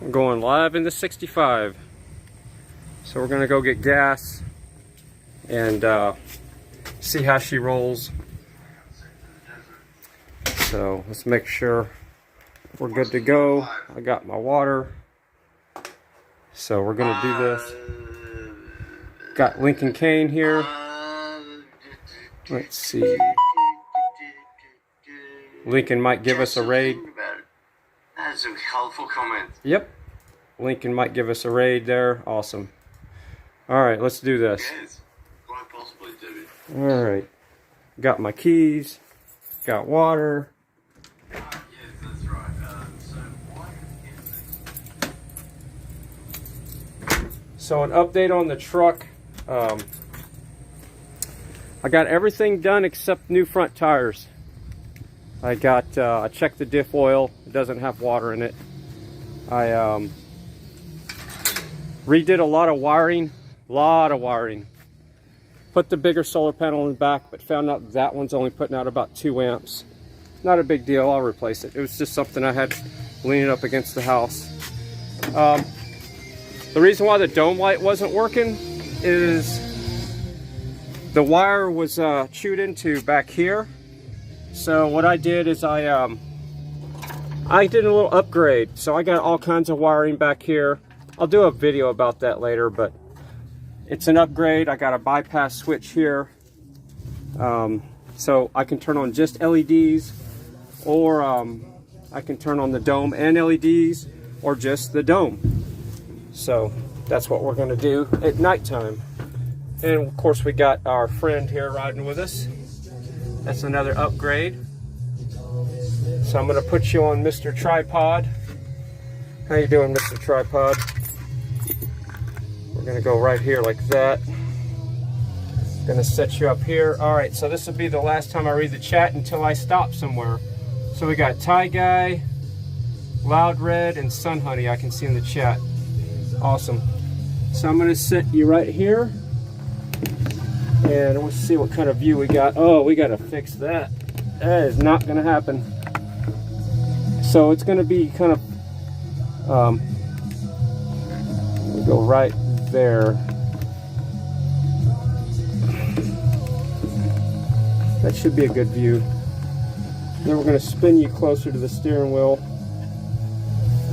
We're going live into 65. So we're gonna go get gas and see how she rolls. So let's make sure we're good to go. I got my water. So we're gonna do this. Got Lincoln Kane here. Let's see. Lincoln might give us a raid. That's a helpful comment. Yep. Lincoln might give us a raid there. Awesome. Alright, let's do this. Yes, quite possibly, David. Alright. Got my keys. Got water. Yes, that's right. So why is this? So an update on the truck. I got everything done except new front tires. I checked the diff oil. It doesn't have water in it. I redid a lot of wiring. Put the bigger solar panel in the back, but found out that one's only putting out about 2 amps. Not a big deal, I'll replace it. It was just something I had leaning up against the house. The reason why the dome light wasn't working is the wire was chewed into back here. So what I did is I did a little upgrade. So I got all kinds of wiring back here. I'll do a video about that later, but it's an upgrade. I got a bypass switch here. So I can turn on just LEDs, or I can turn on the dome and LEDs, or just the dome. So that's what we're gonna do at nighttime. And of course we got our friend here riding with us. That's another upgrade. So I'm gonna put you on Mr. Tripod. How you doing, Mr. Tripod? We're gonna go right here like that. Gonna set you up here. All right, so this will be the last time I read the chat until I stop somewhere. So we got Ty Guy, Loud Red, and Sun Honey I can see in the chat. Awesome. So I'm gonna set you right here. And let's see what kind of view we got. Oh, we gotta fix that. That is not gonna happen. So it's gonna be kind of, we'll go right there. That should be a good view. Then we're gonna spin you closer to the steering wheel.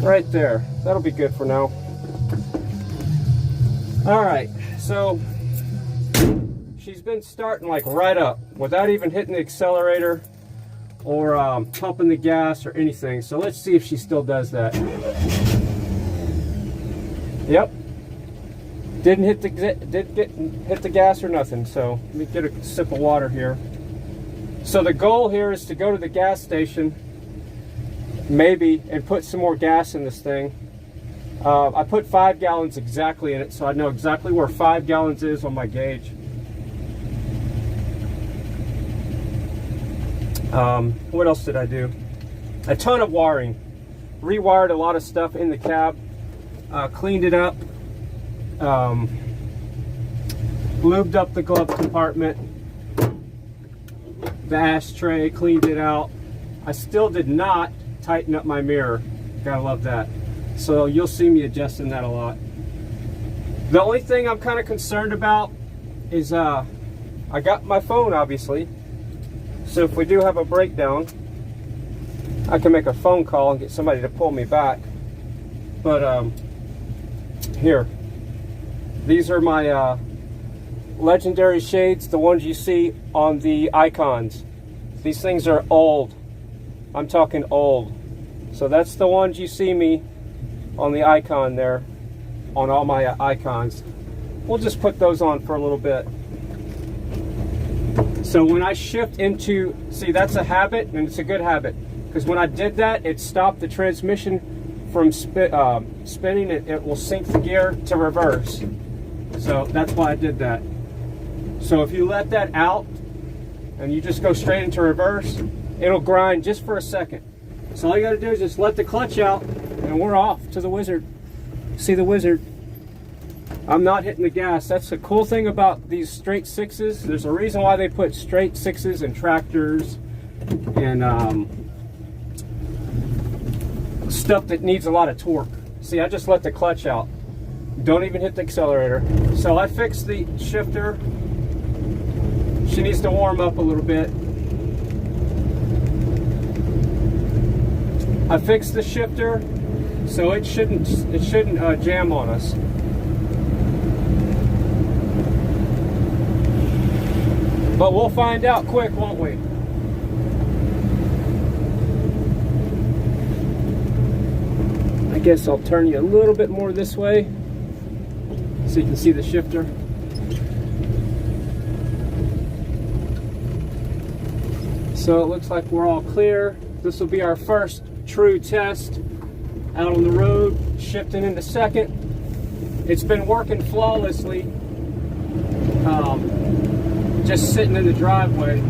Right there. That'll be good for now. All right, so she's been starting like right up without even hitting the accelerator or pumping the gas or anything. So let's see if she still does that. Yep. Didn't hit the gas or nothing. So let me get a sip of water here. So the goal here is to go to the gas station, maybe, and put some more gas in this thing. I put 5 gallons exactly in it, so I know exactly where 5 gallons is on my gauge. What else did I do? A ton of wiring. Rewired a lot of stuff in the cab. Cleaned it up. Lubed up the glove compartment. The ashtray, cleaned it out. I still did not tighten up my mirror. Gotta love that. So you'll see me adjusting that a lot. The only thing I'm kind of concerned about is I got my phone, obviously. So if we do have a breakdown, I can make a phone call and get somebody to pull me back. But here, these are my legendary shades, the ones you see on the icons. These things are old. I'm talking old. So that's the ones you see me on the icon there, on all my icons. We'll just put those on for a little bit. So when I shift into, see, that's a habit, and it's a good habit, because when I did that, it stopped the transmission from spinning. It will sink the gear to reverse. So that's why I did that. So if you let that out and you just go straight into reverse, it'll grind just for a second. So all you gotta do is just let the clutch out and we're off to the wizard. See the wizard? I'm not hitting the gas. That's the cool thing about these straight sixes. There's a reason why they put straight sixes in tractors and stuff that needs a lot of torque. See, I just let the clutch out. Don't even hit the accelerator. So I fixed the shifter. She needs to warm up a little bit. I fixed the shifter, so it shouldn't jam on us. But we'll find out quick, won't we? I guess I'll turn you a little bit more this way so you can see the shifter. So it looks like we're all clear. This will be our first true test out on the road, shifting into second. It's been working flawlessly, just sitting in the driveway.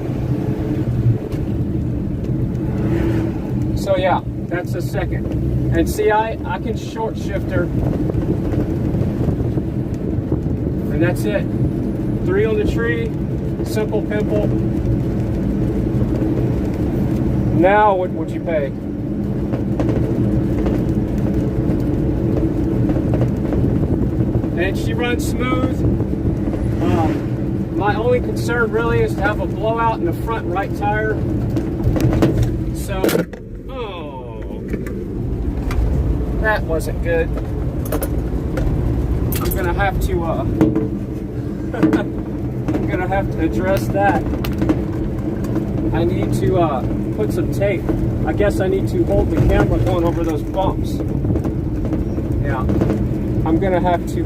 So yeah, that's a second. And see, I can short shifter, and that's it. 3 on the tree, simple pimple. Now what would you pay? And she runs smooth. My only concern really is to have a blowout in the front right tire. So, oh, that wasn't good. I'm gonna have to I'm gonna have to address that. I need to put some tape. I guess I need to hold the camera going over those bumps. Yeah, I'm gonna have to.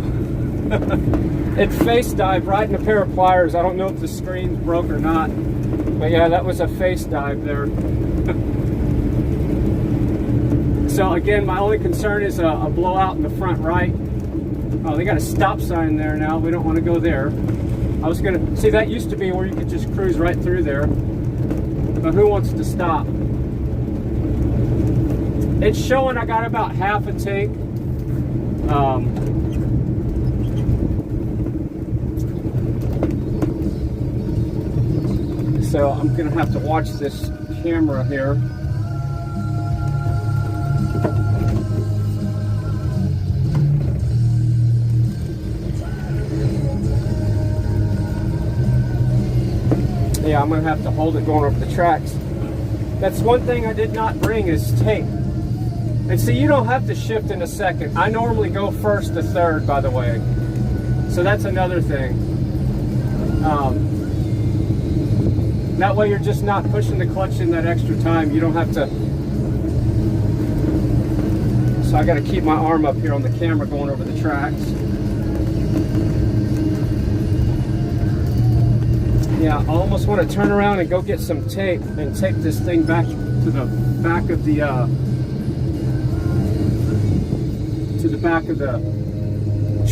It face dived right in a pair of pliers. I don't know if the screen's broke or not, but yeah, that was a face dive there. So again, my only concern is a blowout in the front right. Oh, they got a stop sign there now. We don't want to go there. I was gonna see, that used to be where you could just cruise right through there, but who wants to stop? It's showing I got about half a tank. So I'm gonna have to watch this camera here. Yeah, I'm gonna have to hold it going over the tracks. That's one thing I did not bring is tape. And see, you don't have to shift in a second. I normally go first to third, by the way. So that's another thing. That way you're just not pushing the clutch in that extra time. You don't have to. So I gotta keep my arm up here on the camera going over the tracks. Yeah, I almost want to turn around and go get some tape and tape this thing back to the back of the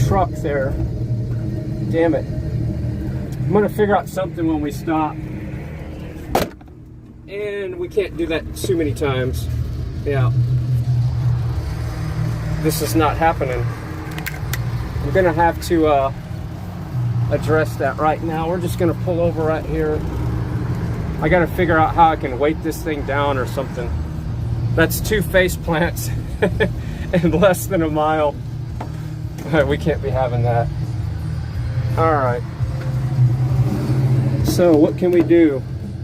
truck there. Damn it. I'm gonna figure out something when we stop. And we can't do that too many times. Yeah. This is not happening. I'm gonna have to address that right now. We're just gonna pull over right here. I gotta figure out how I can weight this thing down or something. That's 2 face plants in less than a mile. We can't be having that. All right. So what can we do?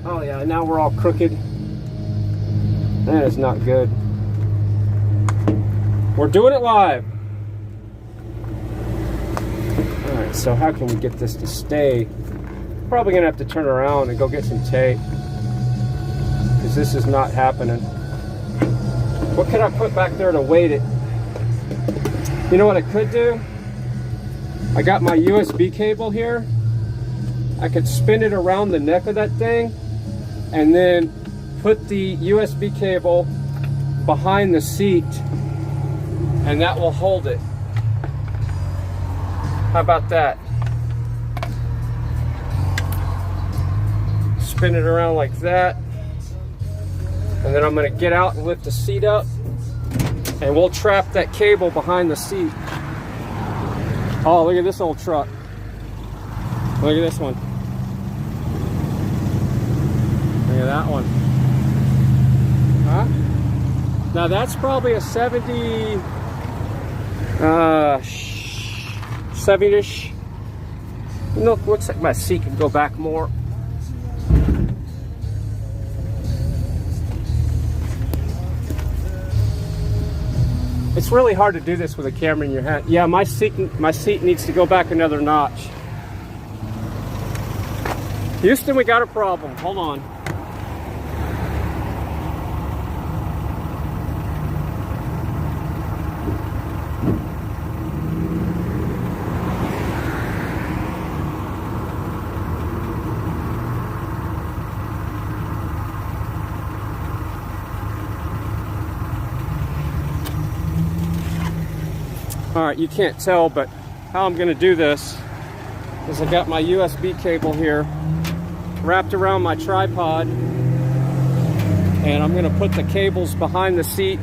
Oh yeah, now we're all crooked. That is not good. We're doing it live. All right, so how can we get this to stay? Probably gonna have to turn around and go get some tape, because this is not happening. What could I put back there to weight it? You know what I could do? I got my USB cable here. I could spin it around the neck of that thing and then put the USB cable behind the seat, and that will hold it. How about that? Spin it around like that, and then I'm going to get out and lift the seat up, and we'll trap that cable behind the seat. Oh, look at this old truck. Look at this one. Look at that one. Huh? Now that's probably a 70, 7-ish. Look, looks like my seat could go back more. It's really hard to do this with a camera in your hand. Yeah, my seat needs to go back another notch. Houston, we got a problem. Hold on. All right, you can't tell, but how I'm gonna do this is I got my USB cable here wrapped around my tripod, and I'm gonna put the cables behind the seat,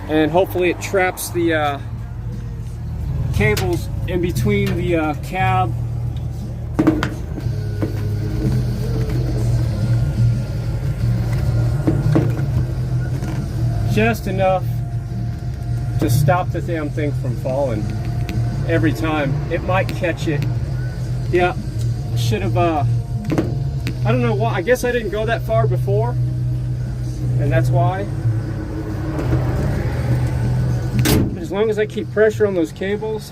and hopefully it traps the cables in between the cab just enough to stop the damn thing from falling every time. It might catch it. Yeah, should have, I don't know why. I guess I didn't go that far before, and that's why. But as long as I keep pressure on those cables,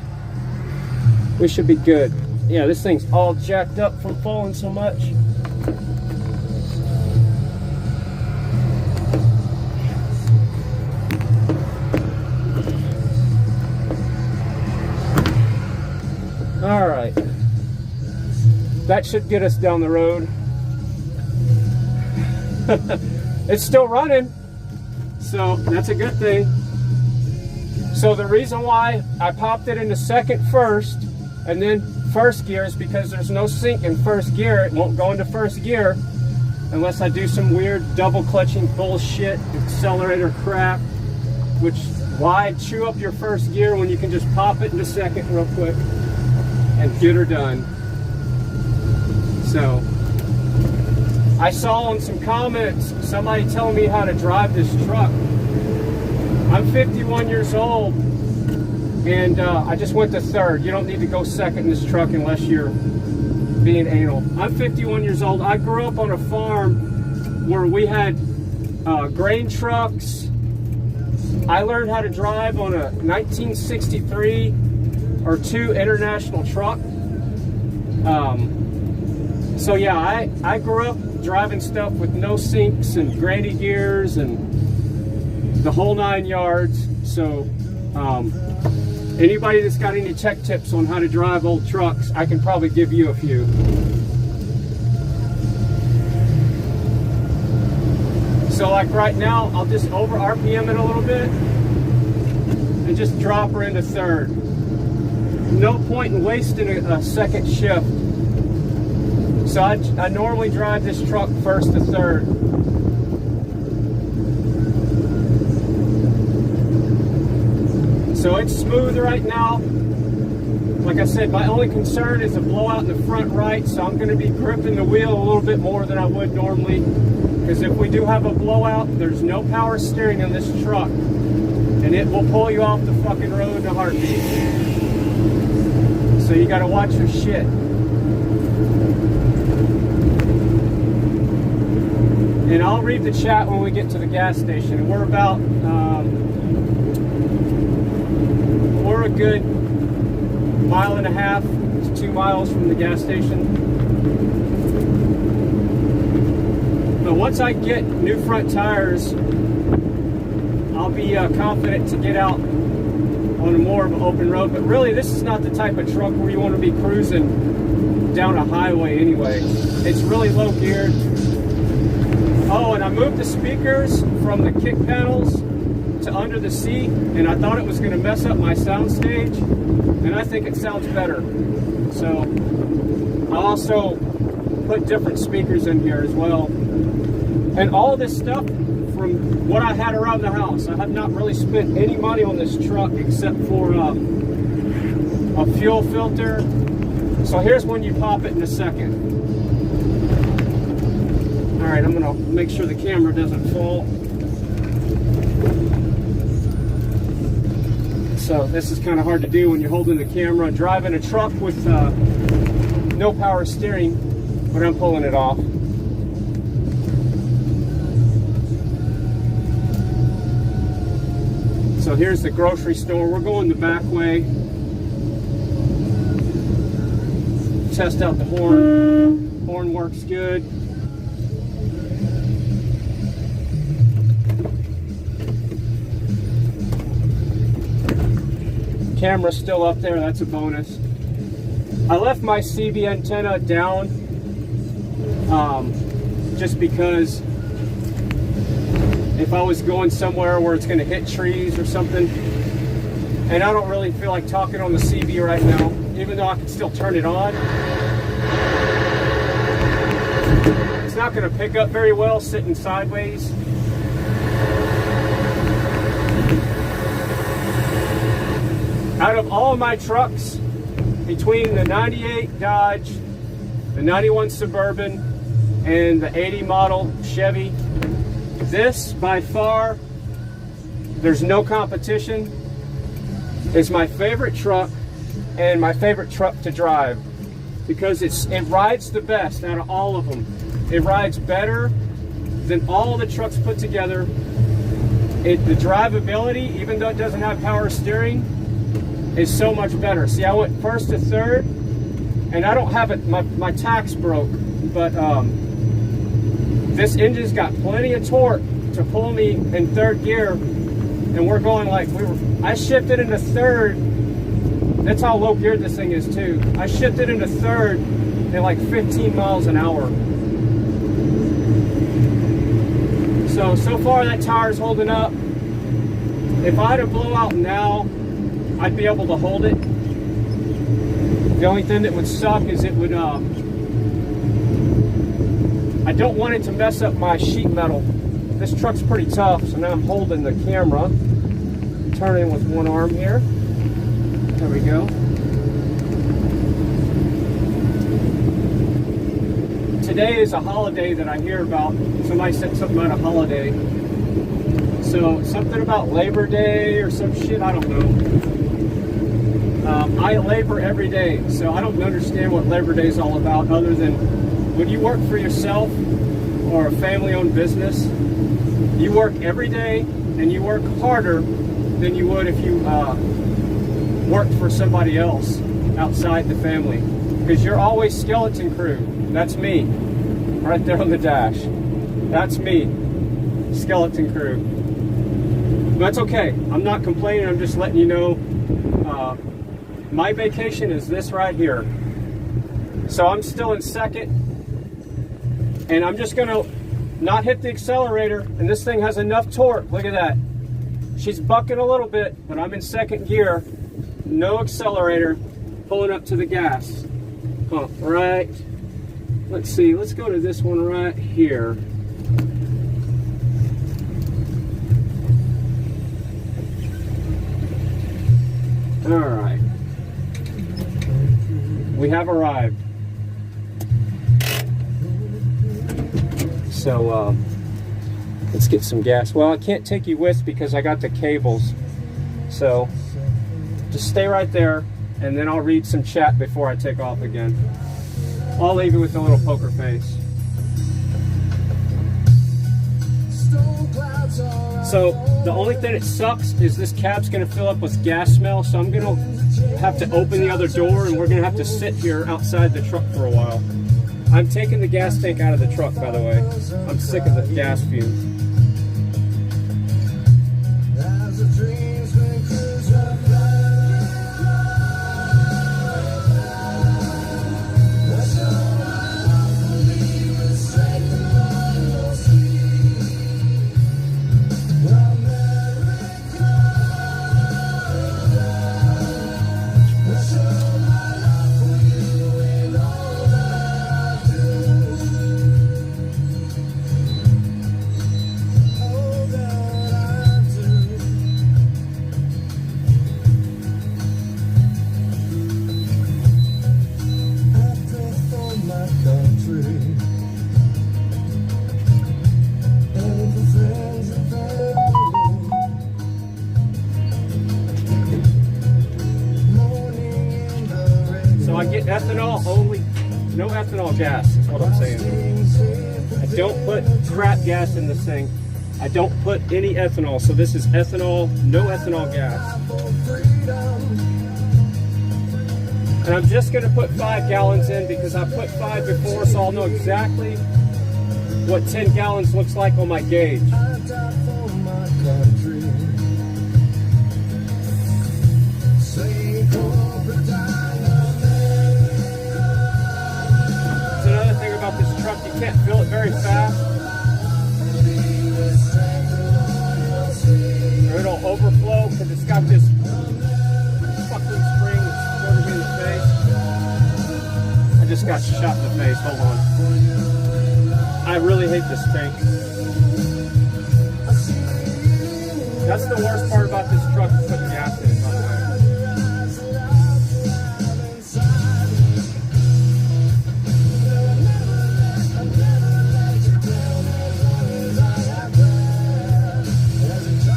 we should be good. Yeah, this thing's all jacked up from falling so much. All right, that should get us down the road. It's still running, so that's a good thing. So the reason why I popped it into second first and then first gear is because there's no sync in first gear. It won't go into first gear unless I do some weird double clutching bullshit, accelerator crap, which why chew up your first gear when you can just pop it into second real quick and get her done. So I saw on some comments somebody telling me how to drive this truck. I'm 51 years old, and I just went to third. You don't need to go second in this truck unless you're being anal. I'm 51 years old. I grew up on a farm where we had grain trucks. I learned how to drive on a 1963 or 2 international truck. So yeah, I grew up driving stuff with no sinks and granny gears and the whole 9 yards. So anybody that's got any tech tips on how to drive old trucks, I can probably give you a few. So like right now, I'll just over RPM it a little bit and just drop her into third. No point in wasting a second shift. So I normally drive this truck first to third. So it's smooth right now. Like I said, my only concern is a blowout in the front right, so I'm going to be gripping the wheel a little bit more than I would normally. Because if we do have a blowout, there's no power steering in this truck. And it will pull you off the fucking road in a heartbeat. So you got to watch your shit. And I'll read the chat when we get to the gas station. We're about, we're a good 1.5 to 2 miles from the gas station. But once I get new front tires, I'll be confident to get out on a more of an open road. But really, this is not the type of truck where you want to be cruising down a highway anyway. It's really low geared. Oh, and I moved the speakers from the kick panels to under the seat, and I thought it was going to mess up my sound stage, and I think it sounds better. So I also put different speakers in here as well. And all this stuff from what I had around the house. I have not really spent any money on this truck except for a fuel filter. So here's when you pop it in a second. All right, I'm gonna make sure the camera doesn't fall. So this is kind of hard to do when you're holding the camera, driving a truck with no power steering, but I'm pulling it off. So here's the grocery store. We're going the back way. Test out the horn. Horn works good. Camera's still up there, that's a bonus. I left my CV antenna down just because if I was going somewhere where it's going to hit trees or something, and I don't really feel like talking on the CV right now, even though I can still turn it on. It's not going to pick up very well sitting sideways. Out of all of my trucks, between the 98 Dodge, the 91 Suburban, and the 80 model Chevy, this by far, there's no competition, is my favorite truck and my favorite truck to drive because it rides the best out of all of them. It rides better than all the trucks put together. The drivability, even though it doesn't have power steering, is so much better. See, I went first to third, and I don't have it, my tacks broke, but this engine's got plenty of torque to pull me in third gear, and we're going like I shifted into third. That's how low geared this thing is too. I shifted into third at like 15 miles an hour. So far that tire's holding up. If I had a blowout now, I'd be able to hold it. The only thing that would suck is it would, I don't want it to mess up my sheet metal. This truck's pretty tough, so now I'm holding the camera. Turning with one arm here. There we go. Today is a holiday that I hear about. Somebody said something about a holiday. So something about Labor Day or some shit, I don't know. I labor every day, so I don't understand what Labor Day is all about other than when you work for yourself or a family-owned business, you work every day and you work harder than you would if you worked for somebody else outside the family, because you're always skeleton crew. That's me, right there on the dash. That's me, skeleton crew. But that's okay. I'm not complaining. I'm just letting you know my vacation is this right here. So I'm still in second, and I'm just gonna not hit the accelerator, and this thing has enough torque. Look at that. She's bucking a little bit, but I'm in second gear. No accelerator, pulling up to the gas pump, right? Let's see, let's go to this one right here. All right. We have arrived. So let's get some gas. Well, I can't take you with because I got the cables. So just stay right there, and then I'll read some chat before I take off again. I'll leave you with a little poker face. So the only thing that sucks is this cab's gonna fill up with gas smell, so I'm gonna have to open the other door, and we're gonna have to sit here outside the truck for a while. I'm taking the gas tank out of the truck, by the way. I'm sick of the gas fumes. I get ethanol only, no ethanol gas is what I'm saying. I don't put crap gas in this thing. I don't put any ethanol, so this is ethanol, no ethanol gas. And I'm just gonna put 5 gallons in because I put 5 before, so I'll know exactly what 10 gallons looks like on my gauge. It's another thing about this truck, you can't fill it very fast, or it'll overflow because it's got this fucking spring that's floating me in the face. I just got shot in the face, hold on. I really hate this tank. That's the worst part about this truck, is putting gas in it, by the way.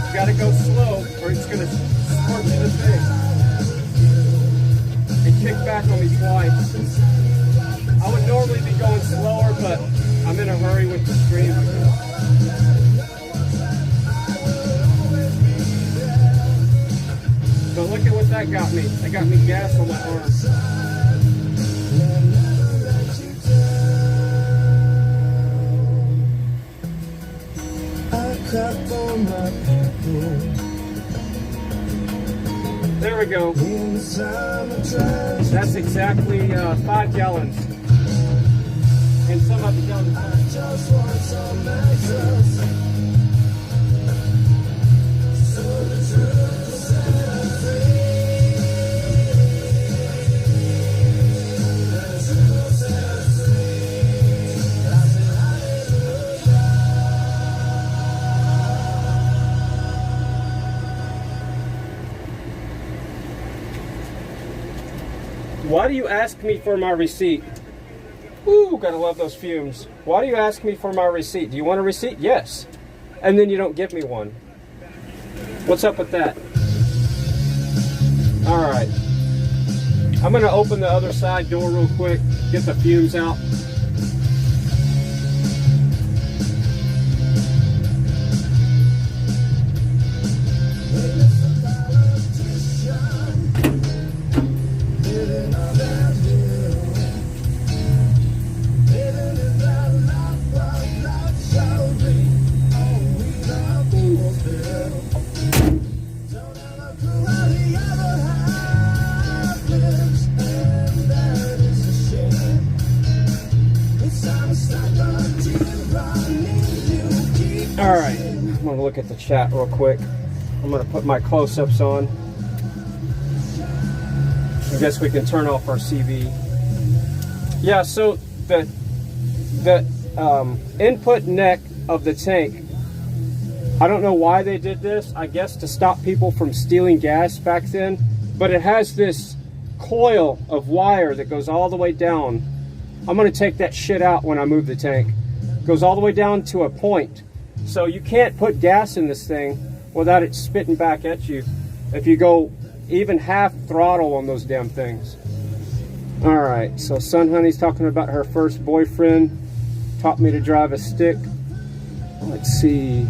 You gotta go slow or it's gonna scorch you in the face. It kicked back on me twice. I would normally be going slower, but I'm in a hurry with the stream. But look at what that got me. That got me gas on my arm. There we go. That's exactly 5 gallons. And some of it down the Why do you ask me for my receipt? Ooh, gotta love those fumes. Why do you ask me for my receipt? Do you want a receipt? Yes. And then you don't give me one. What's up with that? All right. I'm gonna open the other side door real quick, get the fumes out. Alright, I'm going to look at the chat real quick. I'm going to put my close-ups on. I guess we can turn off our CV. Yeah, so the input neck of the tank, I don't know why they did this. I guess to stop people from stealing gas back then. But it has this coil of wire that goes all the way down. I'm going to take that shit out when I move the tank. It goes all the way down to a point. So you can't put gas in this thing without it spitting back at you if you go even half throttle on those damn things. All right, so Sun Honey's talking about her first boyfriend. Taught me to drive a stick. Let's see.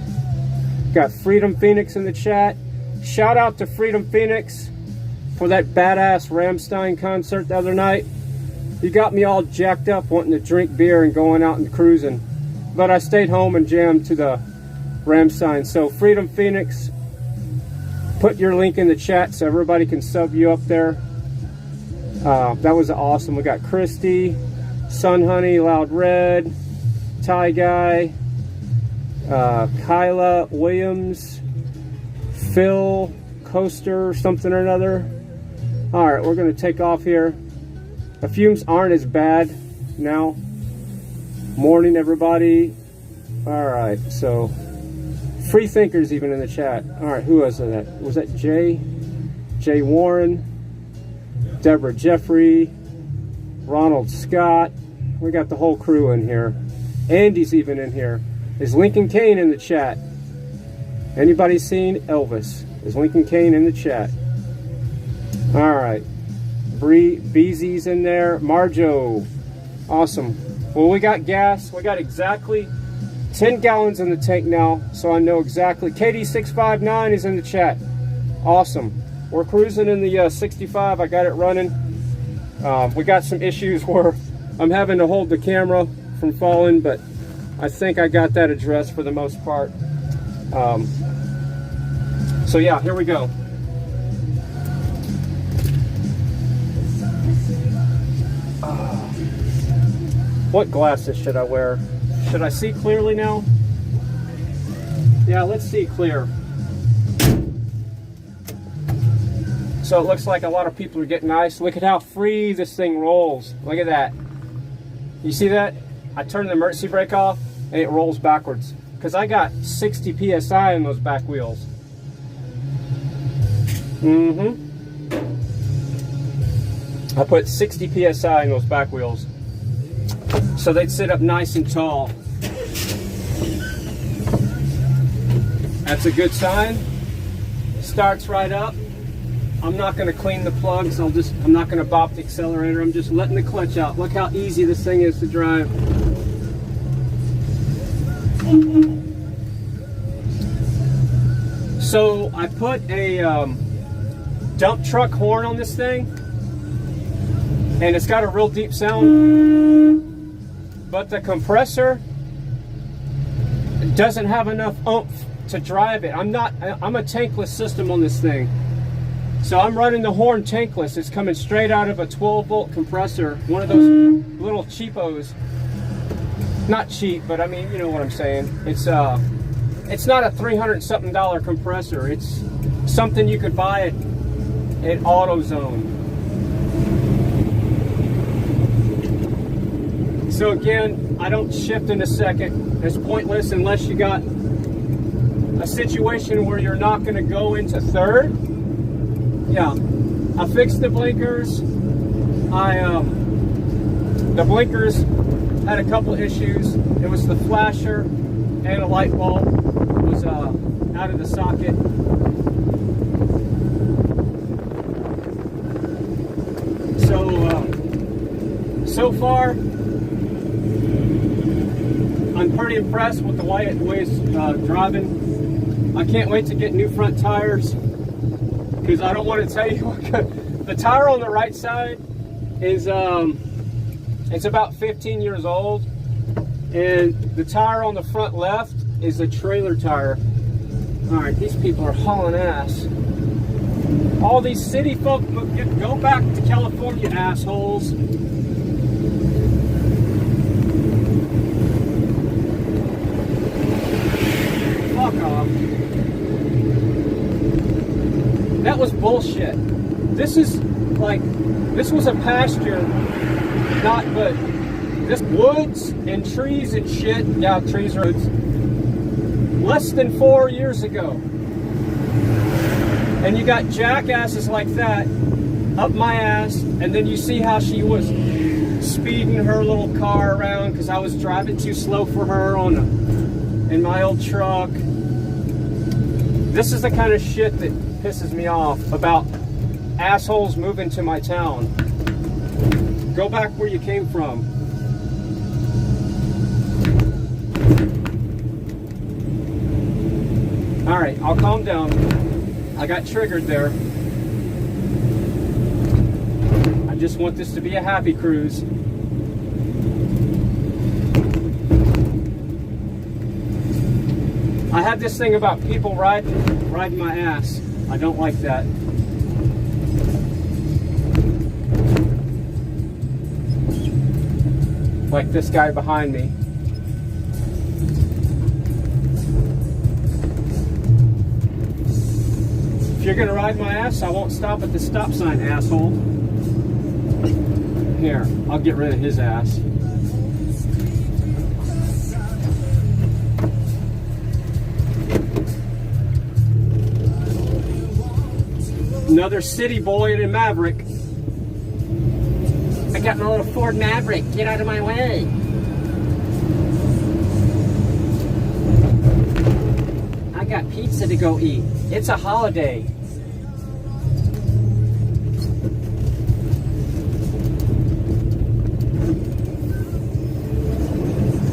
Got Freedom Phoenix in the chat. Shout out to Freedom Phoenix for that badass Rammstein concert the other night. You got me all jacked up wanting to drink beer and going out and cruising. But I stayed home and jammed to the Rammstein. So Freedom Phoenix, put your link in the chat so everybody can sub you up there. That was awesome. We got Christy, Sun Honey, Loud Red, Ty Guy, Kyla Williams, Phil Coaster, something or another. All right, we're going to take off here. The fumes aren't as bad now. Morning, everybody. All right, so free thinkers even in the chat. All right, who was that? Was that Jay Warren, Deborah Jeffrey, Ronald Scott? We got the whole crew in here. Andy's even in here. Is Lincoln Kane in the chat? Anybody seen Elvis? Is Lincoln Kane in the chat? All right, Beezy's in there. Marjo. Awesome. Well, we got gas. We got exactly 10 gallons in the tank now, so I know exactly. KD659 is in the chat. Awesome. We're cruising in the 65. I got it running. We got some issues where I'm having to hold the camera from falling, but I think I got that addressed for the most part. So yeah, here we go. What glasses should I wear? Should I see clearly now? Yeah, let's see clear. So it looks like a lot of people are getting ice. Look at how free this thing rolls. Look at that. You see that? I turn the emergency brake off and it rolls backwards. Because I got 60 PSI in those back wheels. I put 60 PSI in those back wheels. So they'd sit up nice and tall. That's a good sign. Starts right up. I'm not going to clean the plugs. I'm not going to bop the accelerator. I'm just letting the clutch out. Look how easy this thing is to drive. So I put a dump truck horn on this thing, and it's got a real deep sound, but the compressor doesn't have enough oomph to drive it. I'm a tankless system on this thing. So I'm running the horn tankless. It's coming straight out of a 12-volt compressor, one of those little cheapos. Not cheap, but I mean, you know what I'm saying. It's not a $300-something compressor. It's something you could buy at AutoZone. So again, I don't shift in a second. It's pointless unless you got a situation where you're not going to go into third. Yeah, I fixed the blinkers. The blinkers had a couple issues. It was the flasher and a light bulb was out of the socket. So far, I'm pretty impressed with the way it's driving. I can't wait to get new front tires, because I don't want to tell you what the tire on the right side is it's about 15 years old, and the tire on the front left is a trailer tire. All right, these people are hauling ass. All these city folk, go back to California, assholes. Fuck off. That was bullshit. This was a pasture, but this woods and trees and shit. Yeah, trees are woods. Less than 4 years ago. And you got jackasses like that up my ass, and then you see how she was speeding her little car around because I was driving too slow for her in my old truck. This is the kind of shit that pisses me off about assholes moving to my town. Go back where you came from. All right, I'll calm down. I got triggered there. I just want this to be a happy cruise. I have this thing about people riding my ass. I don't like that. Like this guy behind me. If you're gonna ride my ass, I won't stop at the stop sign, asshole. Here, I'll get rid of his ass. Another city boy in a Maverick. I got my little Ford Maverick. Get out of my way. I got pizza to go eat. It's a holiday.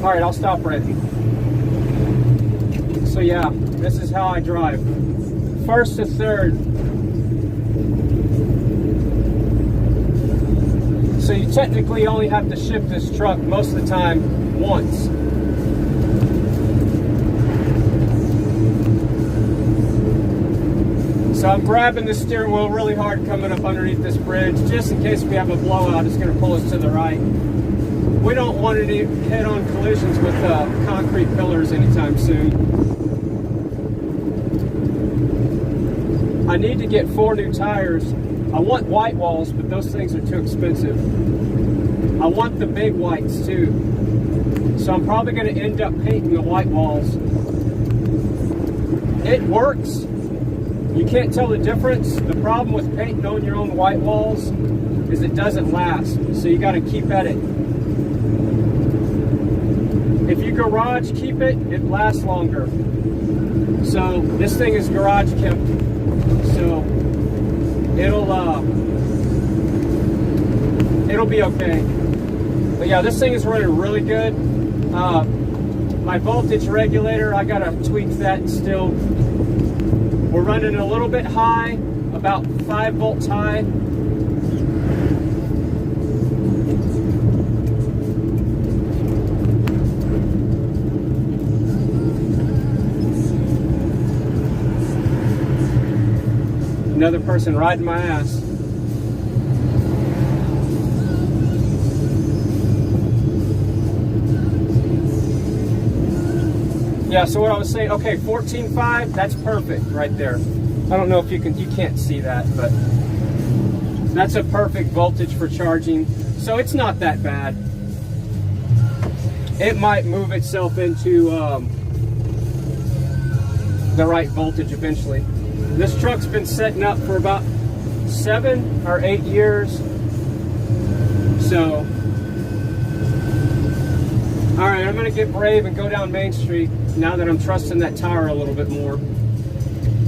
All right, I'll stop writing. So yeah, this is how I drive. First to third. So you technically only have to shift this truck most of the time once. So I'm grabbing the steering wheel really hard coming up underneath this bridge, just in case we have a blowout. It's going to pull us to the right. We don't want any head-on collisions with concrete pillars anytime soon. I need to get 4 new tires. I want white walls, but those things are too expensive. I want the big whites too. So I'm probably going to end up painting the white walls. It works. You can't tell the difference. The problem with painting on your own white walls is it doesn't last. So you got to keep at it. If you garage keep it, it lasts longer. So this thing is garage kept. So it'll be okay. But yeah, this thing is running really good. My voltage regulator, I gotta tweak that still. We're running a little bit high, about 5 volts high. Another person riding my ass. Yeah, so what I was saying, okay, 14.5, that's perfect right there. I don't know if you can't see that, but that's a perfect voltage for charging. So it's not that bad. It might move itself into the right voltage eventually. This truck's been setting up for about 7 or 8 years. So, all right, I'm gonna get brave and go down Main Street now that I'm trusting that tire a little bit more.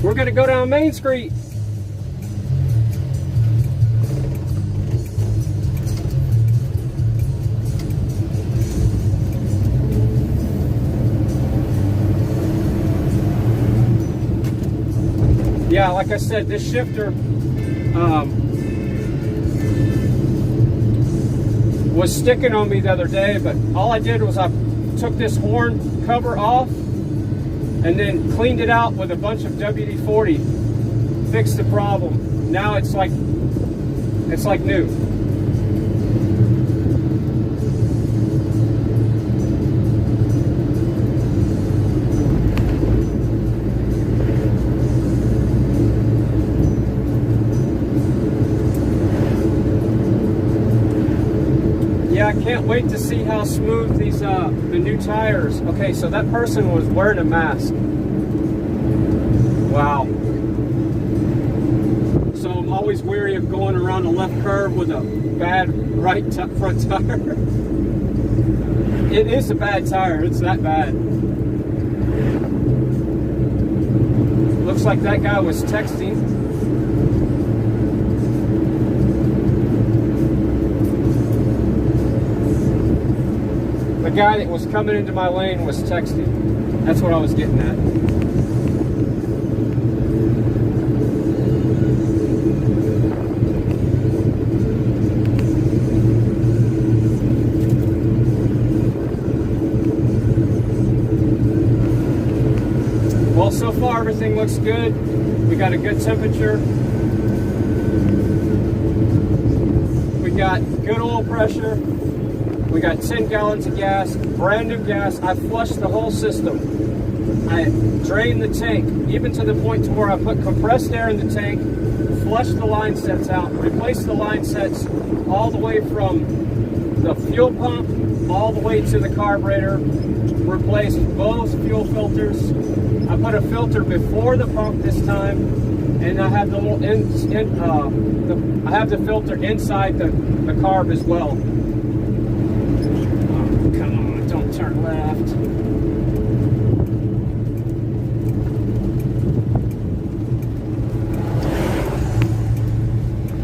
We're gonna go down Main Street. Yeah, like I said, this shifter was sticking on me the other day, but all I did was I took this horn cover off and then cleaned it out with a bunch of WD-40, fixed the problem. Now it's like new. I can't wait to see how smooth these the new tires. Okay, so that person was wearing a mask. Wow. So I'm always weary of going around a left curve with a bad right front tire. It is a bad tire. It's that bad. Looks like that guy was texting. The guy that was coming into my lane was texting. That's what I was getting at. Well, so far everything looks good. We got a good temperature. We got good oil pressure. We got 10 gallons of gas, brand new gas. I flushed the whole system. I drained the tank, even to the point to where I put compressed air in the tank, flushed the line sets out, replaced the line sets all the way from the fuel pump all the way to the carburetor, replaced both fuel filters. I put a filter before the pump this time, and I have the little I have the filter inside the carb as well. Turn left.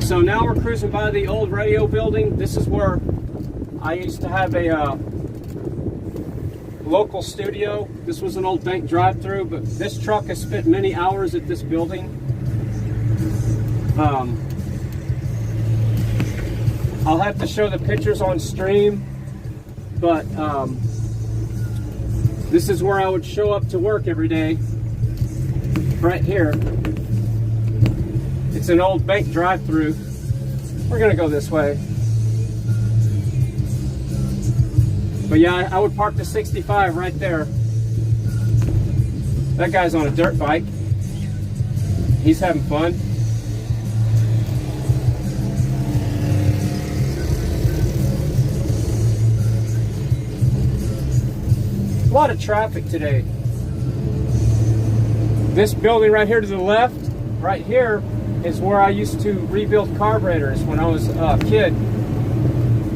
So now we're cruising by the old radio building. This is where I used to have a local studio. This was an old bank drive-through, but this truck has spent many hours at this building. I'll have to show the pictures on stream, but this is where I would show up to work every day, right here. It's an old bank drive-through. We're gonna go this way. But yeah, I would park the 65 right there. That guy's on a dirt bike. He's having fun. A lot of traffic today. This building right here to the left, right here, is where I used to rebuild carburetors when I was a kid.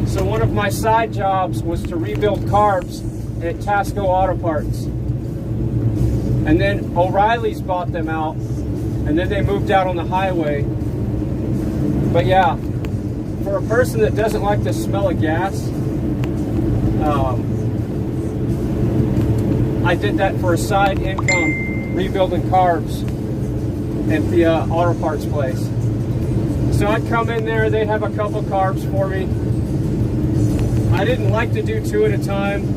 So one of my side jobs was to rebuild carbs at Tasco Auto Parts. And then O'Reilly's bought them out, and then they moved out on the highway. But yeah, for a person that doesn't like the smell of gas, I did that for a side income, rebuilding carbs at the auto parts place. So I'd come in there, they'd have a couple carbs for me. I didn't like to do 2 at a time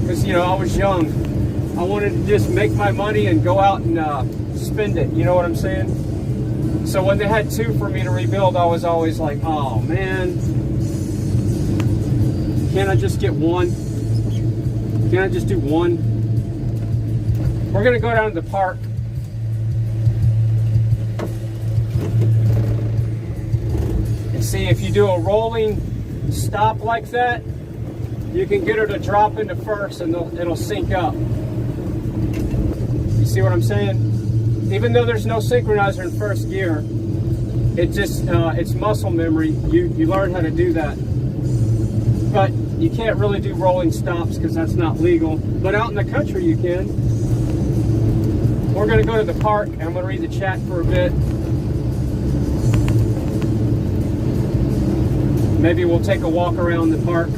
because, you know, I was young. I wanted to just make my money and go out and spend it, you know what I'm saying? So when they had 2 for me to rebuild, I was always like, oh man, can't I just get 1? Can't I just do 1? We're gonna go down to the park. And see, if you do a rolling stop like that, you can get her to drop into first and it'll sync up. You see what I'm saying? Even though there's no synchronizer in first gear, it just it's muscle memory. You learn how to do that. But you can't really do rolling stops because that's not legal. But out in the country you can. We're going to go to the park and I'm going to read the chat for a bit. Maybe we'll take a walk around the park.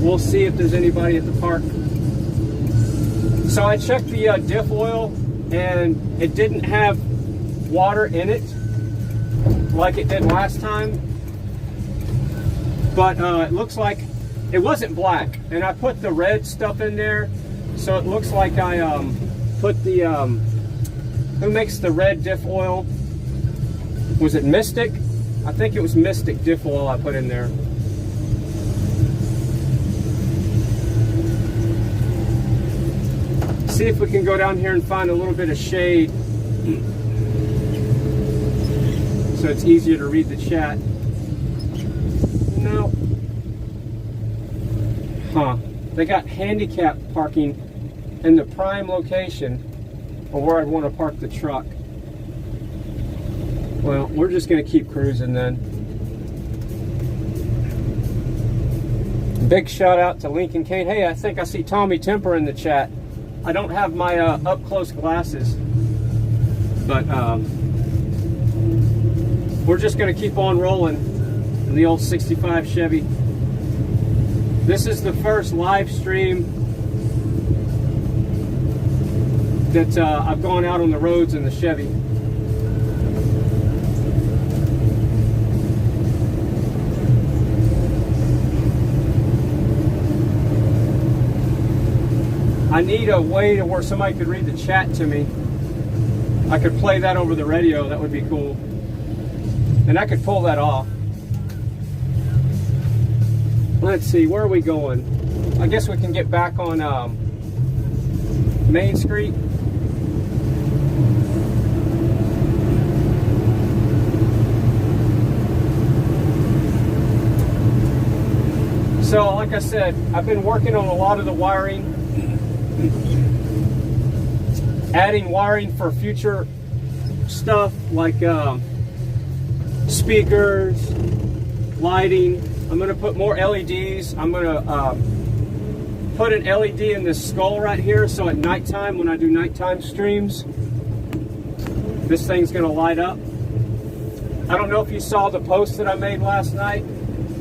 We'll see if there's anybody at the park. So I checked the diff oil and it didn't have water in it like it did last time. But it looks like it wasn't black. And I put the red stuff in there. So it looks like I put the, who makes the red diff oil? Was it Mystic? I think it was Mystic diff oil I put in there. See if we can go down here and find a little bit of shade so it's easier to read the chat. No. Huh. They got handicap parking in the prime location of where I'd want to park the truck. Well, we're just going to keep cruising then. Big shout out to Lincoln Kane. Hey, I think I see Tommy Temper in the chat. I don't have my up close glasses, but we're just going to keep on rolling in the old 65 Chevy. This is the first live stream that I've gone out on the roads in the Chevy. I need a way to where somebody could read the chat to me. I could play that over the radio. That would be cool. And I could pull that off. Let's see, where are we going? I guess we can get back on Main Street. So, like I said, I've been working on a lot of the wiring. Adding wiring for future stuff like speakers, lighting. I'm going to put more LEDs. I'm going to put an LED in this skull right here, so at nighttime when I do nighttime streams, this thing's going to light up. I don't know if you saw the post that I made last night,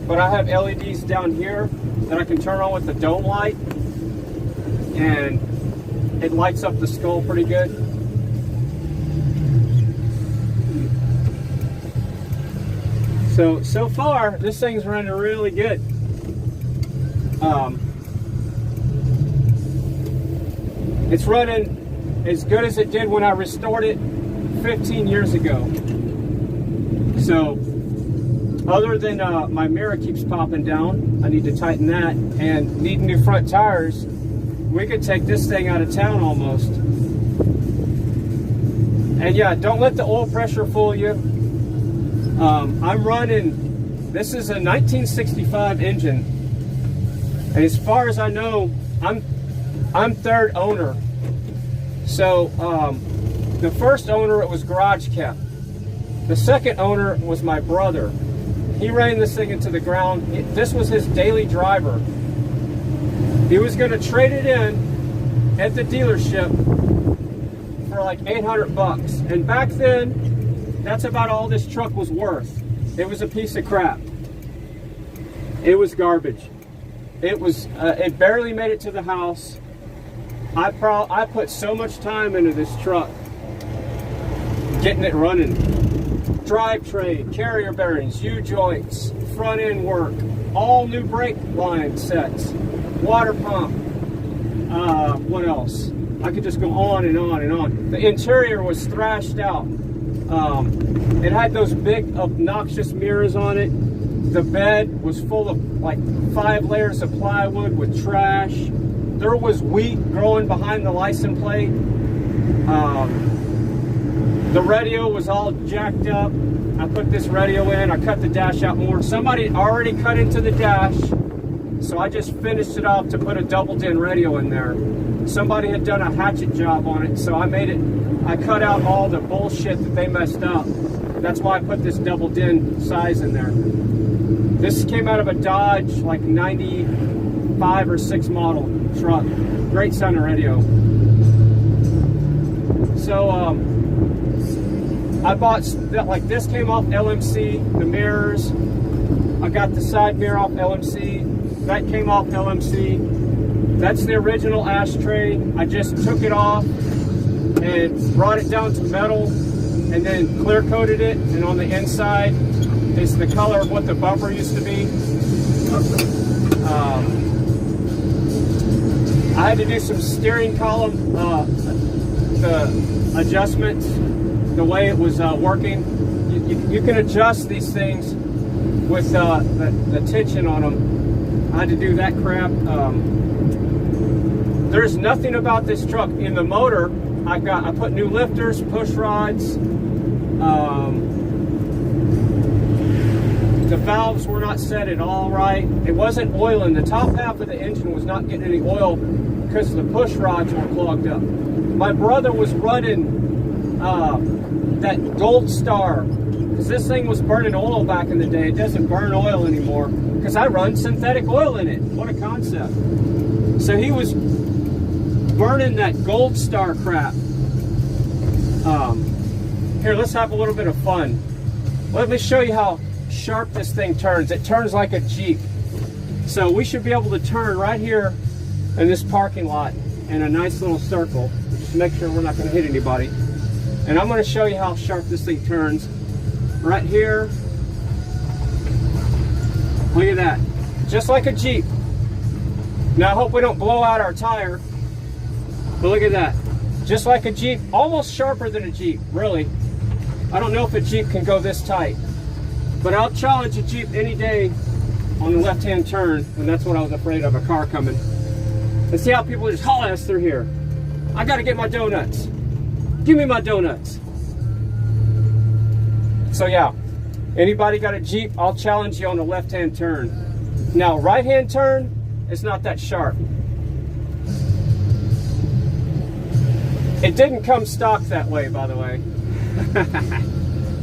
but I have LEDs down here that I can turn on with the dome light, and it lights up the skull pretty good. So far, this thing's running really good. It's running as good as it did when I restored it 15 years ago. So, other than my mirror keeps popping down, I need to tighten that, and need new front tires, we could take this thing out of town almost. And yeah, don't let the oil pressure fool you. I'm running, this is a 1965 engine, and as far as I know, I'm third owner. So the first owner, it was garage kept. The second owner was my brother. He ran this thing into the ground. This was his daily driver. He was going to trade it in at the dealership for like 800 bucks. And back then, that's about all this truck was worth. It was a piece of crap. It was garbage. It was. It barely made it to the house. I put so much time into this truck, getting it running. Drivetrain, carrier bearings, U-joints, front end work, all new brake line sets, water pump. What else? I could just go on and on and on. The interior was thrashed out. It had those big obnoxious mirrors on it. The bed was full of like 5 layers of plywood with trash. There was wheat growing behind the license plate. The radio was all jacked up. I put this radio in. I cut the dash out more. Somebody already cut into the dash, so I just finished it off to put a double-din radio in there. Somebody had done a hatchet job on it, so I made it. I cut out all the bullshit that they messed up. That's why I put this double-din size in there. This came out of a Dodge, like 95 or 6 model truck. Great sounding radio. So, I bought, like this came off LMC, the mirrors. I got the side mirror off LMC. That came off LMC. That's the original ashtray. I just took it off and brought it down to metal and then clear coated it. And on the inside is the color of what the bumper used to be. I had to do some steering column, the adjustments, the way it was working. You can adjust these things with the tension on them. I had to do that crap. There's nothing about this truck. In the motor, I put new lifters, push rods. The valves were not set at all right. It wasn't oiling. The top half of the engine was not getting any oil because the push rods were clogged up. My brother was running that Gold Star, because this thing was burning oil back in the day. It doesn't burn oil anymore because I run synthetic oil in it. What a concept. So he was burning that Gold Star crap. Here, let's have a little bit of fun. Let me show you how sharp this thing turns. It turns like a Jeep. So we should be able to turn right here in this parking lot in a nice little circle. Just make sure we're not going to hit anybody. And I'm going to show you how sharp this thing turns. Right here. Look at that. Just like a Jeep. Now I hope we don't blow out our tire. But look at that. Just like a Jeep. Almost sharper than a Jeep, really. I don't know if a Jeep can go this tight. But I'll challenge a Jeep any day on the left-hand turn. And that's what I was afraid of, a car coming. And see how people just haul ass through here. I got to get my donuts. Give me my donuts. So yeah, anybody got a Jeep, I'll challenge you on the left-hand turn. Now, right-hand turn, it's not that sharp. It didn't come stock that way, by the way.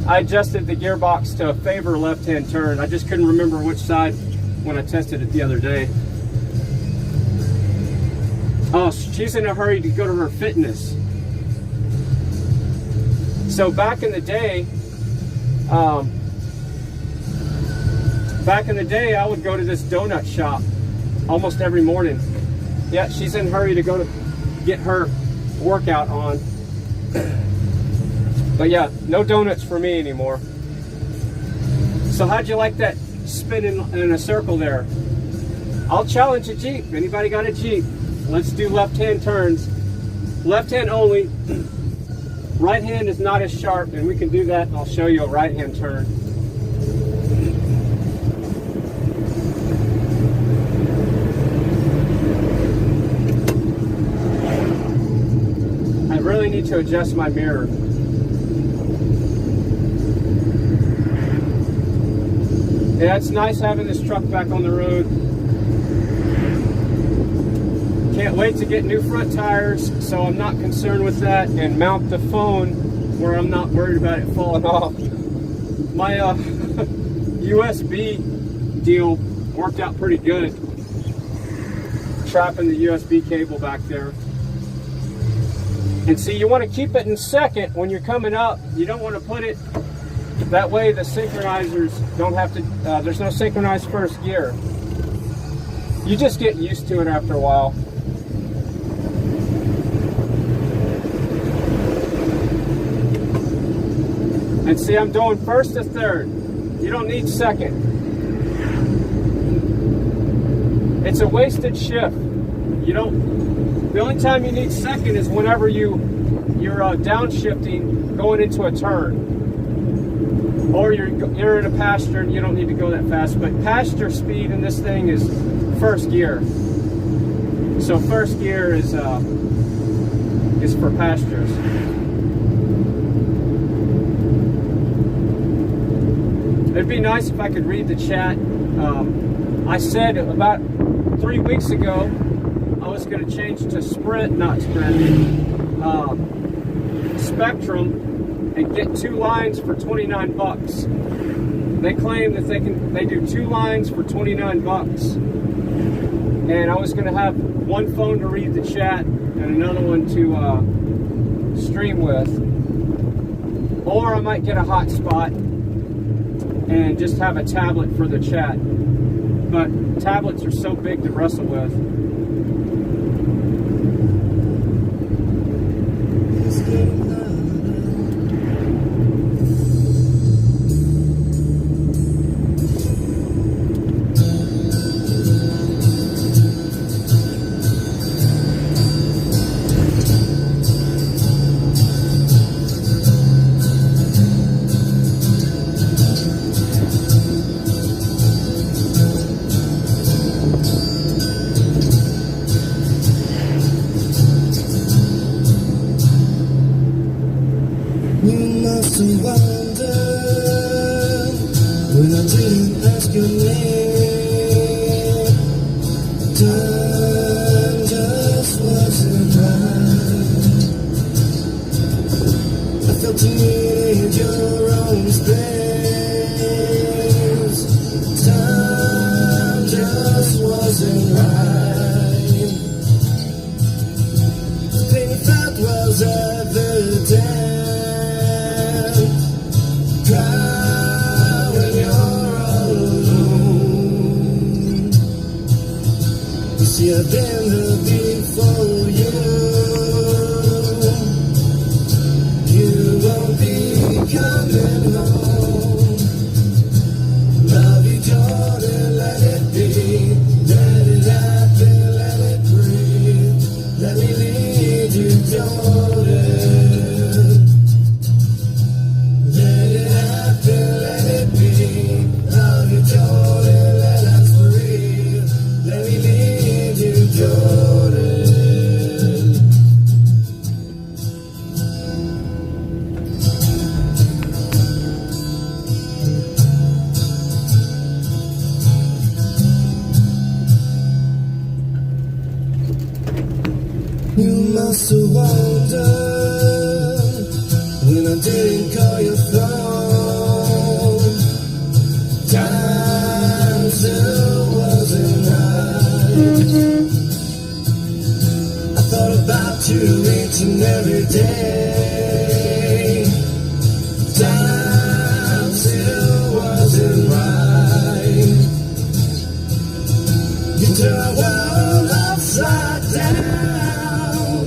I adjusted the gearbox to favor left-hand turn. I just couldn't remember which side when I tested it the other day. Oh, she's in a hurry to go to her fitness. So back in the day, I would go to this donut shop almost every morning. Yeah, she's in a hurry to go to get her workout on. But yeah, no donuts for me anymore. So how'd you like that spin in a circle there? I'll challenge a Jeep. Anybody got a Jeep? Let's do left-hand turns. Left-hand only. Right hand is not as sharp, and we can do that. I'll show you a right-hand turn. I really need to adjust my mirror. Yeah, it's nice having this truck back on the road. Can't wait to get new front tires, so I'm not concerned with that, and mount the phone where I'm not worried about it falling off. My USB deal worked out pretty good. Trapping the USB cable back there. And see, you want to keep it in second when you're coming up. You don't want to put it that way. The synchronizers don't have to, there's no synchronized first gear. You just get used to it after a while. And see, I'm doing first to third. You don't need second. It's a wasted shift. You don't. The only time you need second is whenever you're downshifting, going into a turn, or you're in a pasture and you don't need to go that fast. But pasture speed in this thing is first gear. So first gear is for pastures. It'd be nice if I could read the chat. I said about 3 weeks ago I was going to change to Spectrum and get 2 lines for 29 bucks. They claim that they do 2 lines for 29 bucks. And I was going to have one phone to read the chat and another one to stream with. Or I might get a hotspot and just have a tablet for the chat. But tablets are so big to wrestle with. to a world upside down.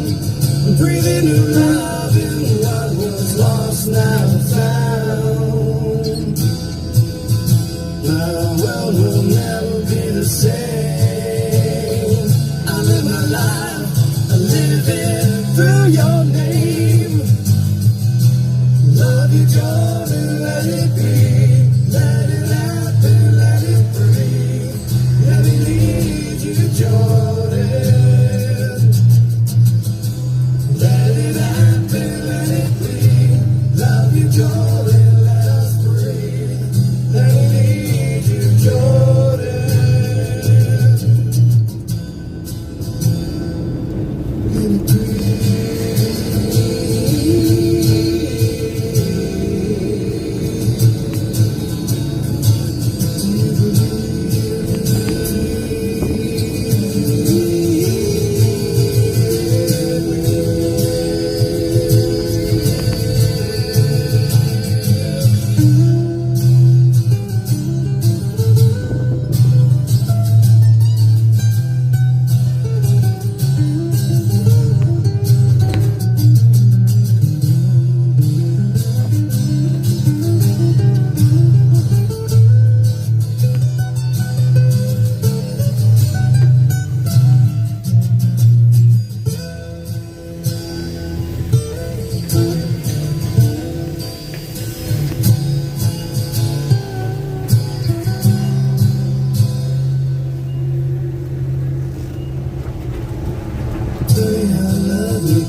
Breathing new love in what was lost now found. My world will never be the same. I live my life, I live it through your name. Love you, Jordan, let it be. Let it happen, let it breathe. Let me lead you, Jordan. Let it happen, let it breathe. Love you, Jordan, let us breathe. Let me lead you, Jordan. Let it breathe.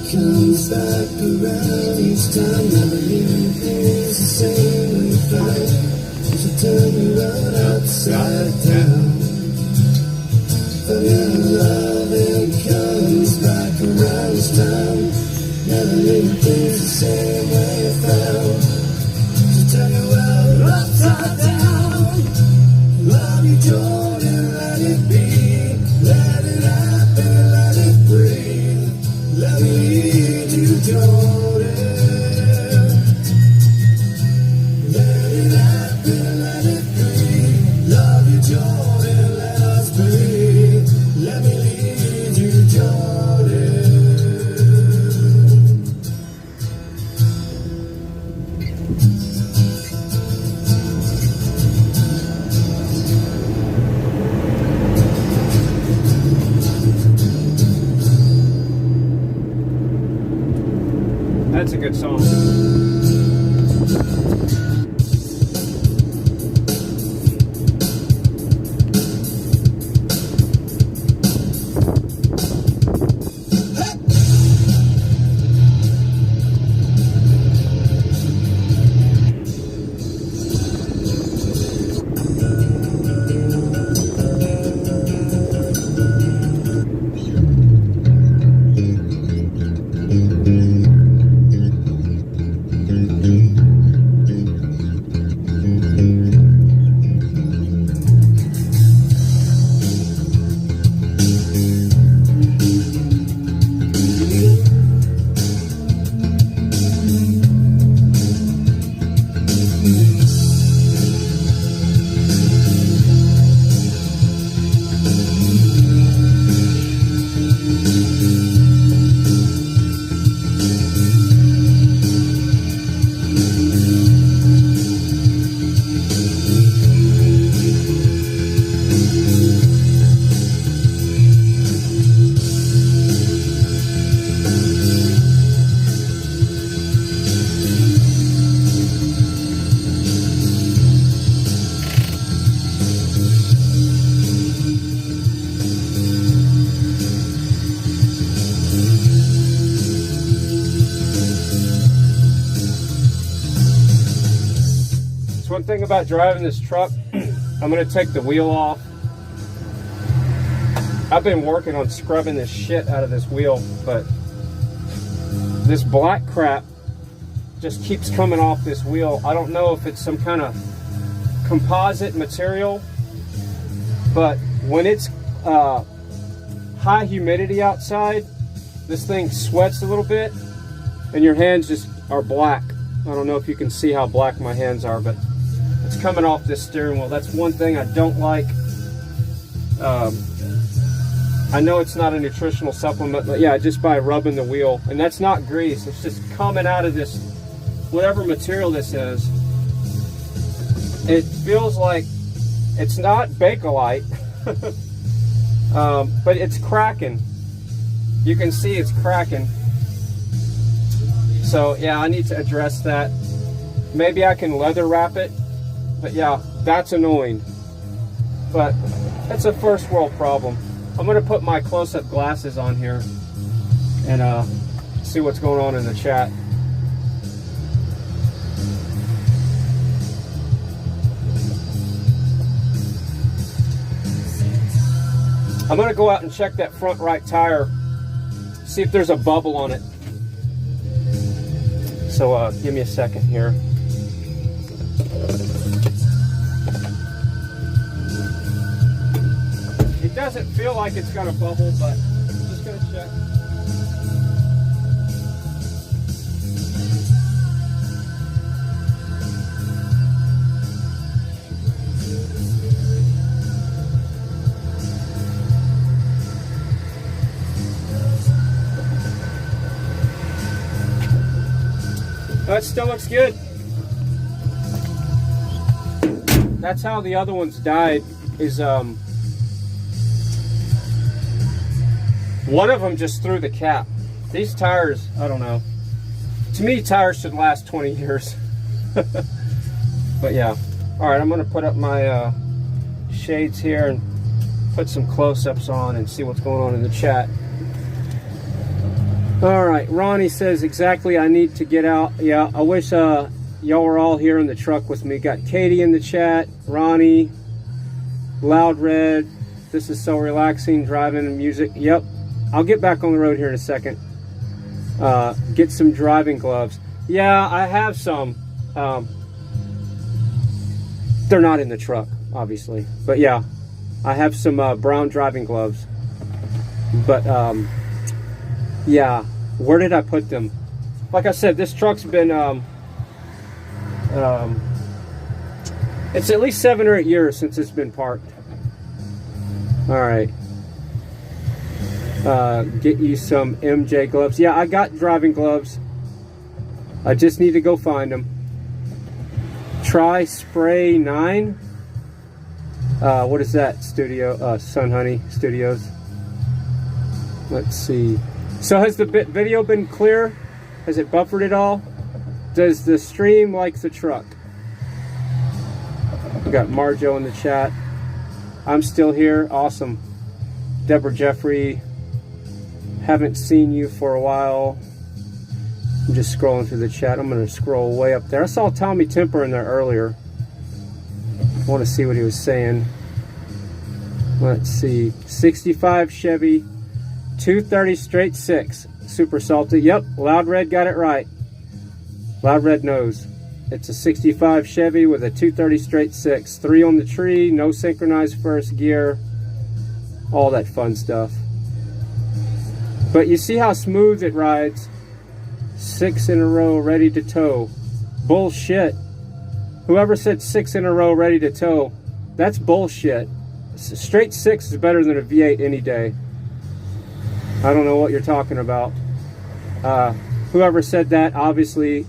Comes back around each time. Never leaving things the same when you find. You turn me right upside down. Familiar love, it comes back around each time. Never leaving things the same when you found. You turn me right upside down. Love you, Jordan, let it be. Let it happen, let it breathe. Let me lead you, Jordan. Let it happen, let it breathe. Love you, Jordan, let us breathe. Let me lead you, Jordan. That's a good song. One thing about driving this truck, I'm going to take the wheel off. I've been working on scrubbing this shit out of this wheel, but this black crap just keeps coming off this wheel. I don't know if it's some kind of composite material, but when it's high humidity outside, this thing sweats a little bit and your hands just are black. I don't know if you can see how black my hands are, but it's coming off this steering wheel. That's one thing I don't like. I know it's not a nutritional supplement, but yeah, just by rubbing the wheel. And that's not grease, it's just coming out of this, whatever material this is. It feels like it's not Bakelite, but it's cracking. You can see it's cracking. So yeah, I need to address that. Maybe I can leather wrap it, but yeah, that's annoying. But that's a first world problem. I'm gonna put my close-up glasses on here and see what's going on in the chat. I'm gonna go out and check that front right tire, see if there's a bubble on it. So give me a second here. It doesn't feel like it's got a bubble, but I'm just gonna check. That still looks good. That's how the other ones died, is one of them just threw the cap. These tires, I don't know. To me, tires should last 20 years. But yeah. All right, I'm gonna put up my shades here and put some close-ups on and see what's going on in the chat. All right, Ronnie says, exactly, I need to get out. Yeah, I wish y'all were all here in the truck with me. Got Katie in the chat, Ronnie, Loud Red. This is so relaxing, driving and music. Yep, I'll get back on the road here in a second. Get some driving gloves. Yeah, I have some. They're not in the truck, obviously. But yeah, I have some brown driving gloves. But yeah, where did I put them? Like I said, this truck's been it's at least 7 or 8 years since it's been parked. All right, get you some MJ gloves. Yeah, I got driving gloves, I just need to go find them. Try Spray 9. What is that studio? Sun Honey Studios. Let's see. So has the video been clear? Has it buffered at all? Does the stream like the truck? We got Marjo in the chat. I'm still here. Awesome. Deborah Jeffrey. Haven't seen you for a while. I'm just scrolling through the chat. I'm going to scroll way up there. I saw Tommy Temper in there earlier. I want to see what he was saying. Let's see. 65 Chevy. 230 straight 6. Super salty. Yep, Loud Red got it right. Loud Red knows. It's a 65 Chevy with a 230 straight 6. 3 on the tree, no synchronized first gear. All that fun stuff. But you see how smooth it rides. 6 in a row, ready to tow. Bullshit. Whoever said 6 in a row, ready to tow, that's bullshit. Straight 6 is better than a V8 any day. I don't know what you're talking about. Whoever said that obviously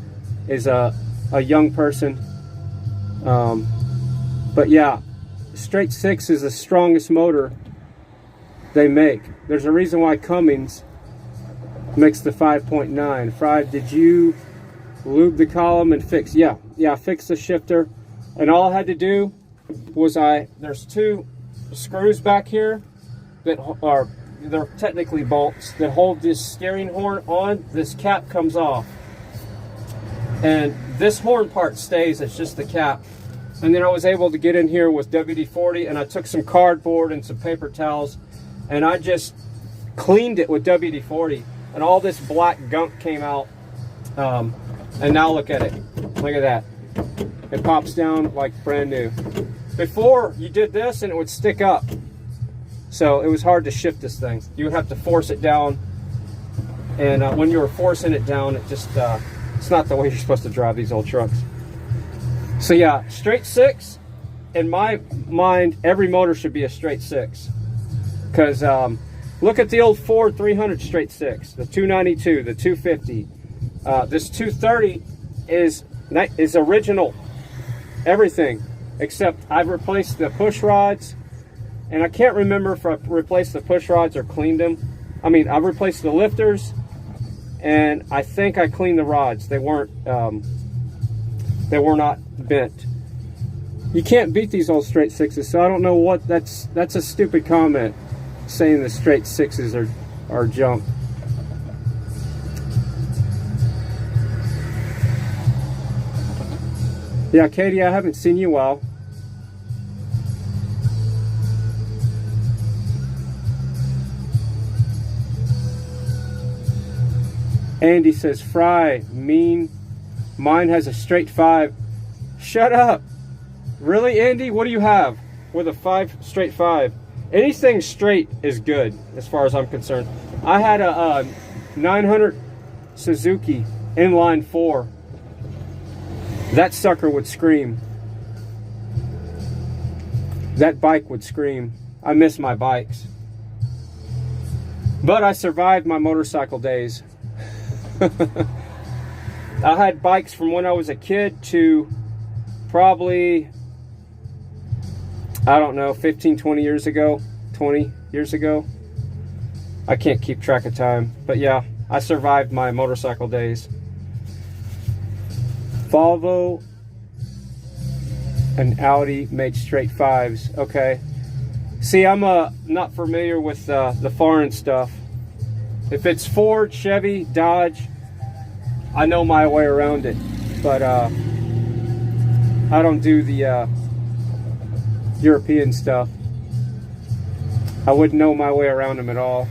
is a young person. But yeah, straight 6 is the strongest motor they make. There's a reason why Cummins makes the 5.9. Fried, did you lube the column and fix? Yeah, I fixed the shifter. And all I had to do was there's 2 screws back here that are, they're technically bolts that hold this steering horn on. This cap comes off, and this horn part stays. It's just the cap. And then I was able to get in here with WD-40, and I took some cardboard and some paper towels, and I just cleaned it with WD-40, and all this black gunk came out. And now look at it. Look at that. It pops down like brand new. Before, you did this and it would stick up. So it was hard to shift this thing. You would have to force it down. And when you were forcing it down, it just, it's not the way you're supposed to drive these old trucks. So yeah, straight 6, in my mind, every motor should be a straight 6. Because Look at the old Ford 300 straight six, the 292, the 250. This 230 is original, everything, except I've replaced the push rods, and I can't remember if I replaced the push rods or cleaned them. I mean, I've replaced the lifters, and I think I cleaned the rods. They were not bent. You can't beat these old straight sixes, so I don't know what, that's a stupid comment, saying the straight sixes are junk. Yeah, Katie, I haven't seen you in a while. Andy says, Fry, mean. Mine has a straight 5. Shut up. Really, Andy? What do you have with a straight 5? Anything straight is good, as far as I'm concerned. I had a 900 Suzuki inline 4. That sucker would scream. That bike would scream. I miss my bikes. But I survived my motorcycle days. I had bikes from when I was a kid to probably, I don't know, 15, 20 years ago. 20 years ago. I can't keep track of time. But yeah, I survived my motorcycle days. Volvo and Audi made straight 5s. Okay. See, I'm not familiar with the foreign stuff. If it's Ford, Chevy, Dodge, I know my way around it. But I don't do the European stuff. I wouldn't know my way around them at all.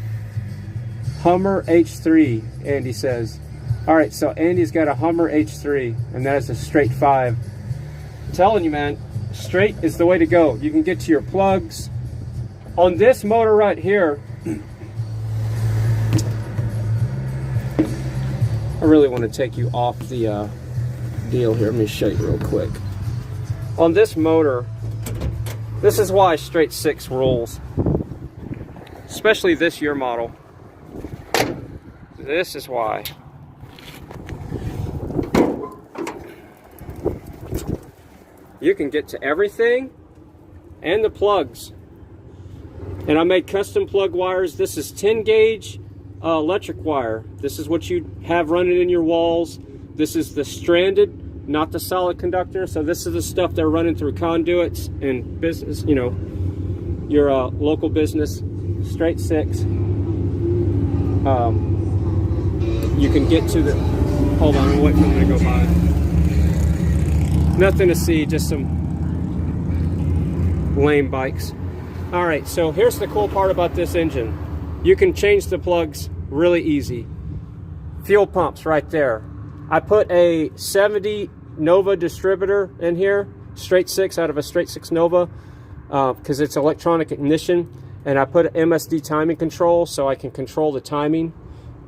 Hummer H3, Andy says. Alright, so Andy's got a Hummer H3, and that is a straight 5. I'm telling you, man, straight is the way to go. You can get to your plugs. On this motor right here, I really want to take you off the deal here. Let me show you real quick. On this motor, this is why straight 6 rolls. Especially this year model. This is why. You can get to everything and the plugs. And I made custom plug wires. This is 10 gauge electric wire. This is what you have running in your walls. This is the stranded, not the solid conductor. So this is the stuff they're running through conduits and business, you know, your local business. Straight 6. You can get to the, hold on, I'm waiting for them to go by. Nothing to see, just some lame bikes. All right, so here's the cool part about this engine. You can change the plugs really easy. Fuel pumps right there. I put a 70 Nova distributor in here, straight 6 out of a straight 6 Nova, because it's electronic ignition. And I put an MSD timing control so I can control the timing.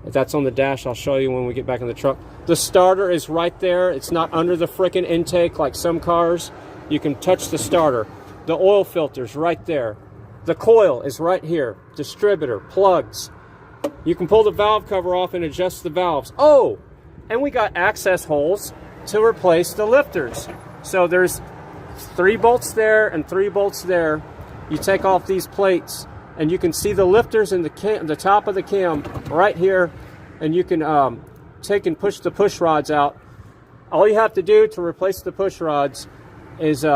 If that's on the dash, I'll show you when we get back in the truck. The starter is right there. It's not under the frickin' intake like some cars. You can touch the starter. The oil filter's right there. The coil is right here. Distributor, plugs. You can pull the valve cover off and adjust the valves. Oh, and we got access holes to replace the lifters. So there's 3 bolts there and 3 bolts there. You take off these plates and you can see the lifters in the top of the cam right here, and you can take and push the push rods out. All you have to do to replace the push rods is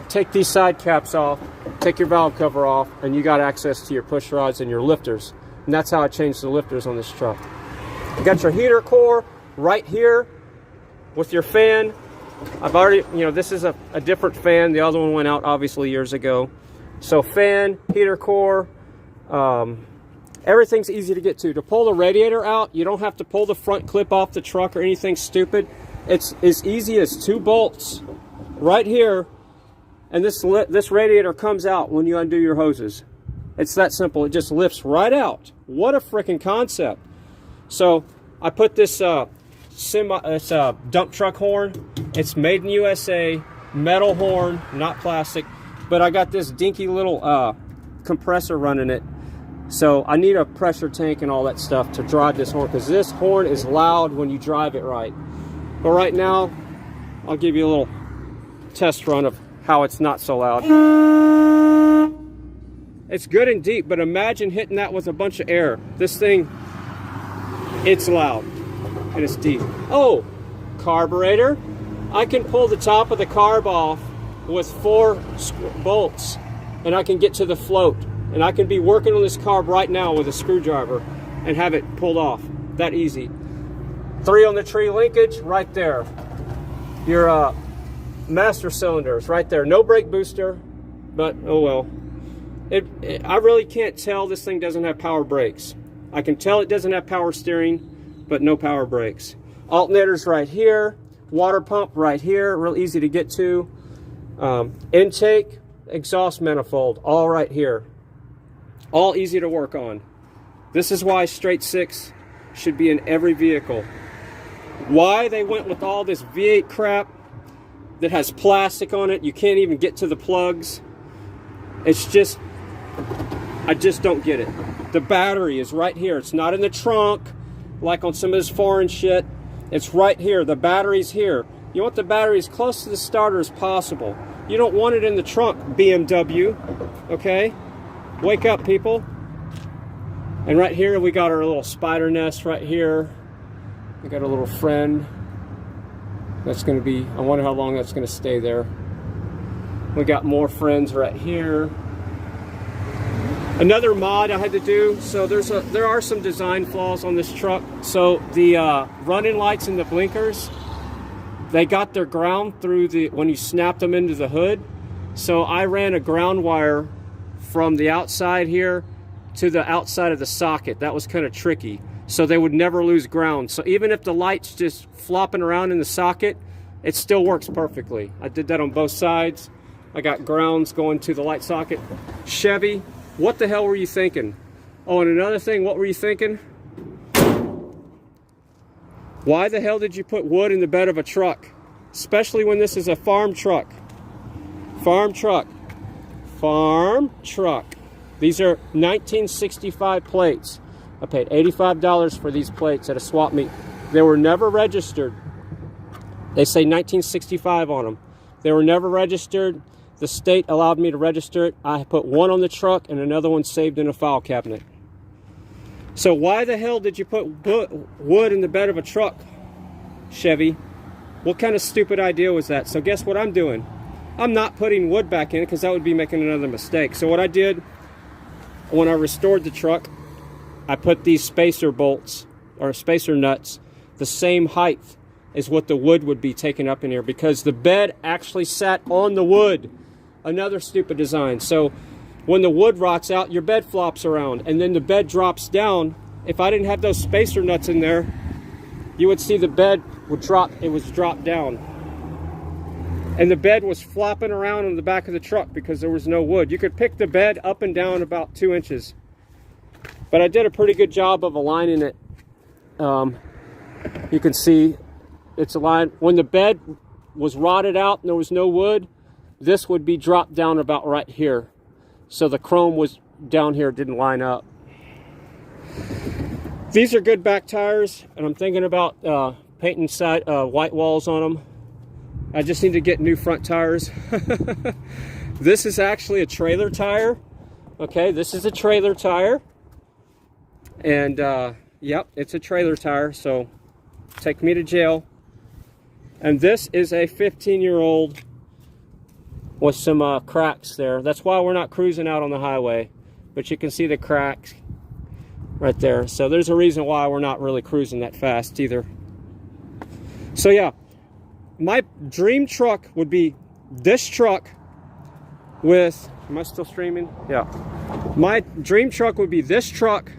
take these side caps off, take your valve cover off, and you got access to your push rods and your lifters. And that's how I changed the lifters on this truck. You got your heater core right here with your fan. I've already, you know, this is a different fan. The other one went out obviously years ago. So fan, heater core, everything's easy to get to. To pull the radiator out, you don't have to pull the front clip off the truck or anything stupid. It's as easy as 2 bolts right here, and this radiator comes out when you undo your hoses. It's that simple. It just lifts right out. What a freaking concept. So I put this dump truck horn. It's made in USA, metal horn, not plastic. But I got this dinky little compressor running it. So I need a pressure tank and all that stuff to drive this horn, because this horn is loud when you drive it right. But right now, I'll give you a little test run of how it's not so loud. It's good and deep, but imagine hitting that with a bunch of air. This thing, it's loud and it's deep. Oh, carburetor. I can pull the top of the carb off with 4 bolts, and I can get to the float. And I can be working on this carb right now with a screwdriver and have it pulled off. That easy. 3 on the tree linkage right there. Your master cylinders right there. No brake booster, but oh well. I really can't tell this thing doesn't have power brakes. I can tell it doesn't have power steering, but no power brakes. Alternators right here. Water pump right here. Real easy to get to. Intake, exhaust manifold, all right here. All easy to work on. This is why straight 6 should be in every vehicle. Why they went with all this V8 crap that has plastic on it, you can't even get to the plugs. It's just, I just don't get it. The battery is right here. It's not in the trunk like on some of this foreign shit. It's right here. The battery's here. You want the battery as close to the starter as possible. You don't want it in the trunk, BMW, okay? Wake up, people. And right here we got our little spider nest right here. We got a little friend. That's gonna be, I wonder how long that's gonna stay there. We got more friends right here. Another mod I had to do, so there are some design flaws on this truck. So the running lights and the blinkers, they got their ground through when you snapped them into the hood. So I ran a ground wire from the outside here to the outside of the socket. That was kind of tricky. So they would never lose ground. So even if the light's just flopping around in the socket, it still works perfectly. I did that on both sides. I got grounds going to the light socket. Chevy, what the hell were you thinking? Oh, and another thing, what were you thinking? Why the hell did you put wood in the bed of a truck? Especially when this is a farm truck. Farm truck. Farm truck. These are 1965 plates. I paid $85 for these plates at a swap meet. They were never registered. They say 1965 on them. They were never registered. The state allowed me to register it. I put one on the truck and another one saved in a file cabinet. So why the hell did you put wood in the bed of a truck, Chevy? What kind of stupid idea was that? So guess what I'm doing? I'm not putting wood back in it because that would be making another mistake. So what I did when I restored the truck, I put these spacer bolts or spacer nuts the same height as what the wood would be taken up in here, because the bed actually sat on the wood. Another stupid design. So when the wood rots out, your bed flops around and then the bed drops down. If I didn't have those spacer nuts in there, you would see the bed would drop. It was dropped down. And the bed was flopping around on the back of the truck because there was no wood. You could pick the bed up and down about 2 inches. But I did a pretty good job of aligning it. You can see it's aligned. When the bed was rotted out and there was no wood, this would be dropped down about right here. So the chrome was down here, didn't line up. These are good back tires, and I'm thinking about painting side white walls on them. I just need to get new front tires. This is actually a trailer tire. Okay, this is a trailer tire. And yep, it's a trailer tire, so take me to jail. And this is a 15-year-old with some cracks there. That's why we're not cruising out on the highway. But you can see the cracks right there. So there's a reason why we're not really cruising that fast either. So yeah, my dream truck would be this truck with, am I still streaming? Yeah. My dream truck would be this truck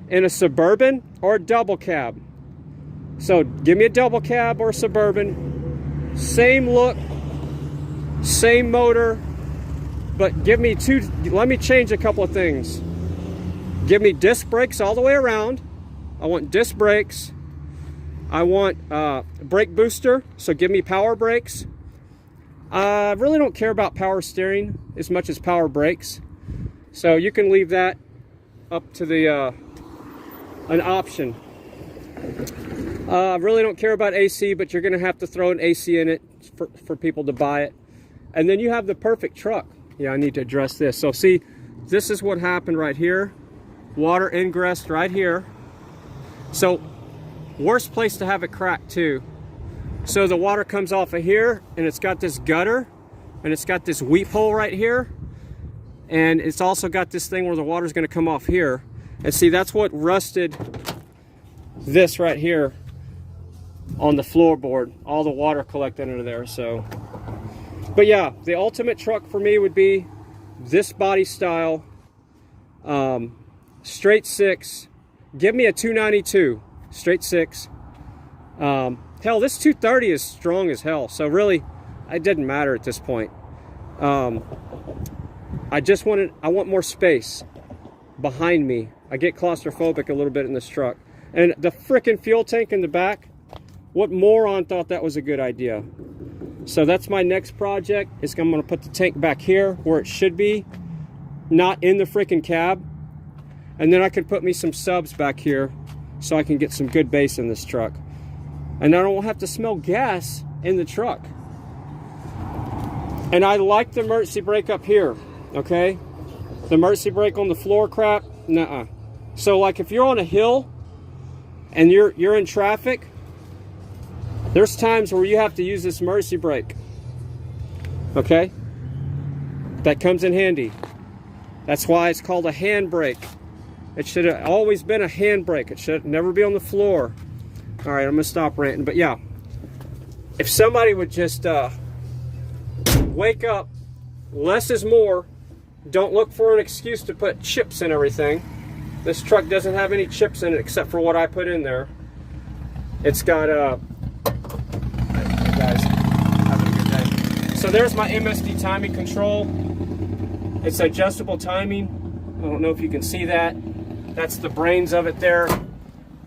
in a Suburban or a double cab. So give me a double cab or a Suburban, same look, same motor, but give me let me change a couple of things. Give me disc brakes all the way around. I want disc brakes. I want brake booster, so give me power brakes. I really don't care about power steering as much as power brakes. So you can leave that up to the an option. I really don't care about AC, but you're going to have to throw an AC in it for people to buy it. And then you have the perfect truck. Yeah, I need to address this. So see, this is what happened right here. Water ingress right here. So worst place to have it cracked too. So the water comes off of here, and it's got this gutter, and it's got this weep hole right here, and it's also got this thing where the water's going to come off here. And see, that's what rusted this right here on the floorboard. All the water collected under there. So, but yeah, the ultimate truck for me would be this body style, straight six. Give me a 292 straight six. Hell, this 230 is strong as hell, so really it didn't matter at this point. I want more space behind me. I get claustrophobic a little bit in this truck. And the frickin' fuel tank in the back, what moron thought that was a good idea? So that's my next project, is I'm gonna put the tank back here where it should be, not in the frickin' cab. And then I can put me some subs back here so I can get some good bass in this truck. And I don't have to smell gas in the truck. And I like the emergency brake up here, okay? The emergency brake on the floor crap, nuh-uh. So like if you're on a hill and you're in traffic, there's times where you have to use this emergency brake, okay? That comes in handy. That's why it's called a hand brake. It should have always been a hand brake. It should never be on the floor. All right, I'm gonna stop ranting, but yeah, if somebody would just wake up, less is more. Don't look for an excuse to put chips in everything. This truck doesn't have any chips in it except for what I put in there. It's got you guys having a good day. So there's my MSD timing control. It's adjustable timing. I don't know if you can see that. That's the brains of it there.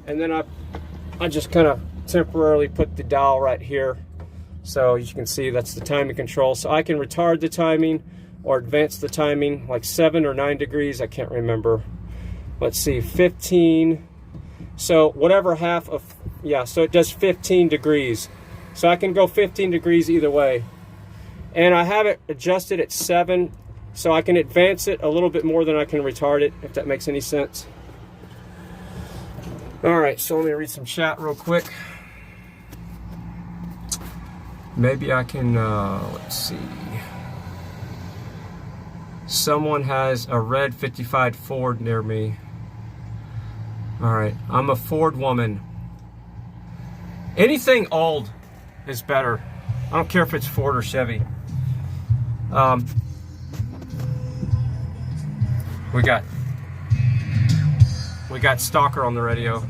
And then I just kind of temporarily put the dial right here. So you can see that's the timing control. So I can retard the timing or advance the timing like 7 or 9 degrees. I can't remember. Let's see, 15. So whatever half of, yeah, so it does 15 degrees. So I can go 15 degrees either way. And I have it adjusted at 7, so I can advance it a little bit more than I can retard it, if that makes any sense. All right, so let me read some chat real quick. Maybe I can, let's see. Someone has a red 55 Ford near me. All right, I'm a Ford woman. Anything old is better. I don't care if it's Ford or Chevy. We got Stalker on the radio.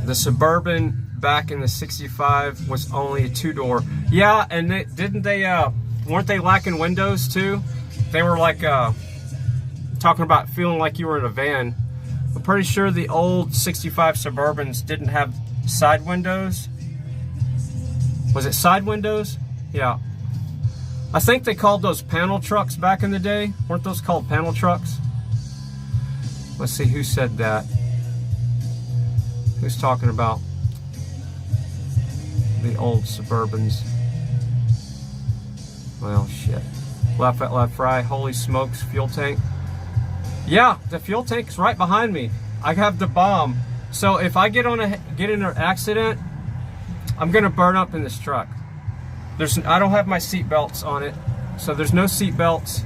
The Suburban back in the 65 was only a 2-door. Yeah, and weren't they lacking windows too? They were like talking about feeling like you were in a van. I'm pretty sure the old 65 Suburbans didn't have side windows. Was it side windows? Yeah. I think they called those panel trucks back in the day. Weren't those called panel trucks? Let's see who said that. Who's talking about the old Suburbans? Well, shit. Left right. Holy smokes, fuel tank. Yeah, the fuel tank's right behind me. I have the bomb. So if I get in an accident, I'm gonna burn up in this truck. I don't have my seat belts on it, so there's no seat belts.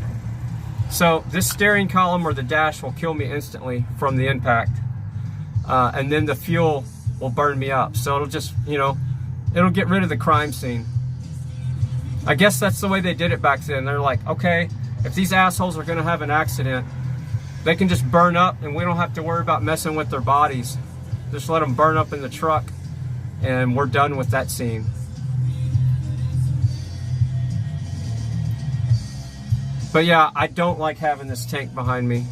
So this steering column or the dash will kill me instantly from the impact. And then the fuel will burn me up. So it'll just, it'll get rid of the crime scene. I guess that's the way they did it back then. They're like, okay, if these assholes are gonna have an accident, they can just burn up and we don't have to worry about messing with their bodies. Just let them burn up in the truck and we're done with that scene. But yeah, I don't like having this tank behind me.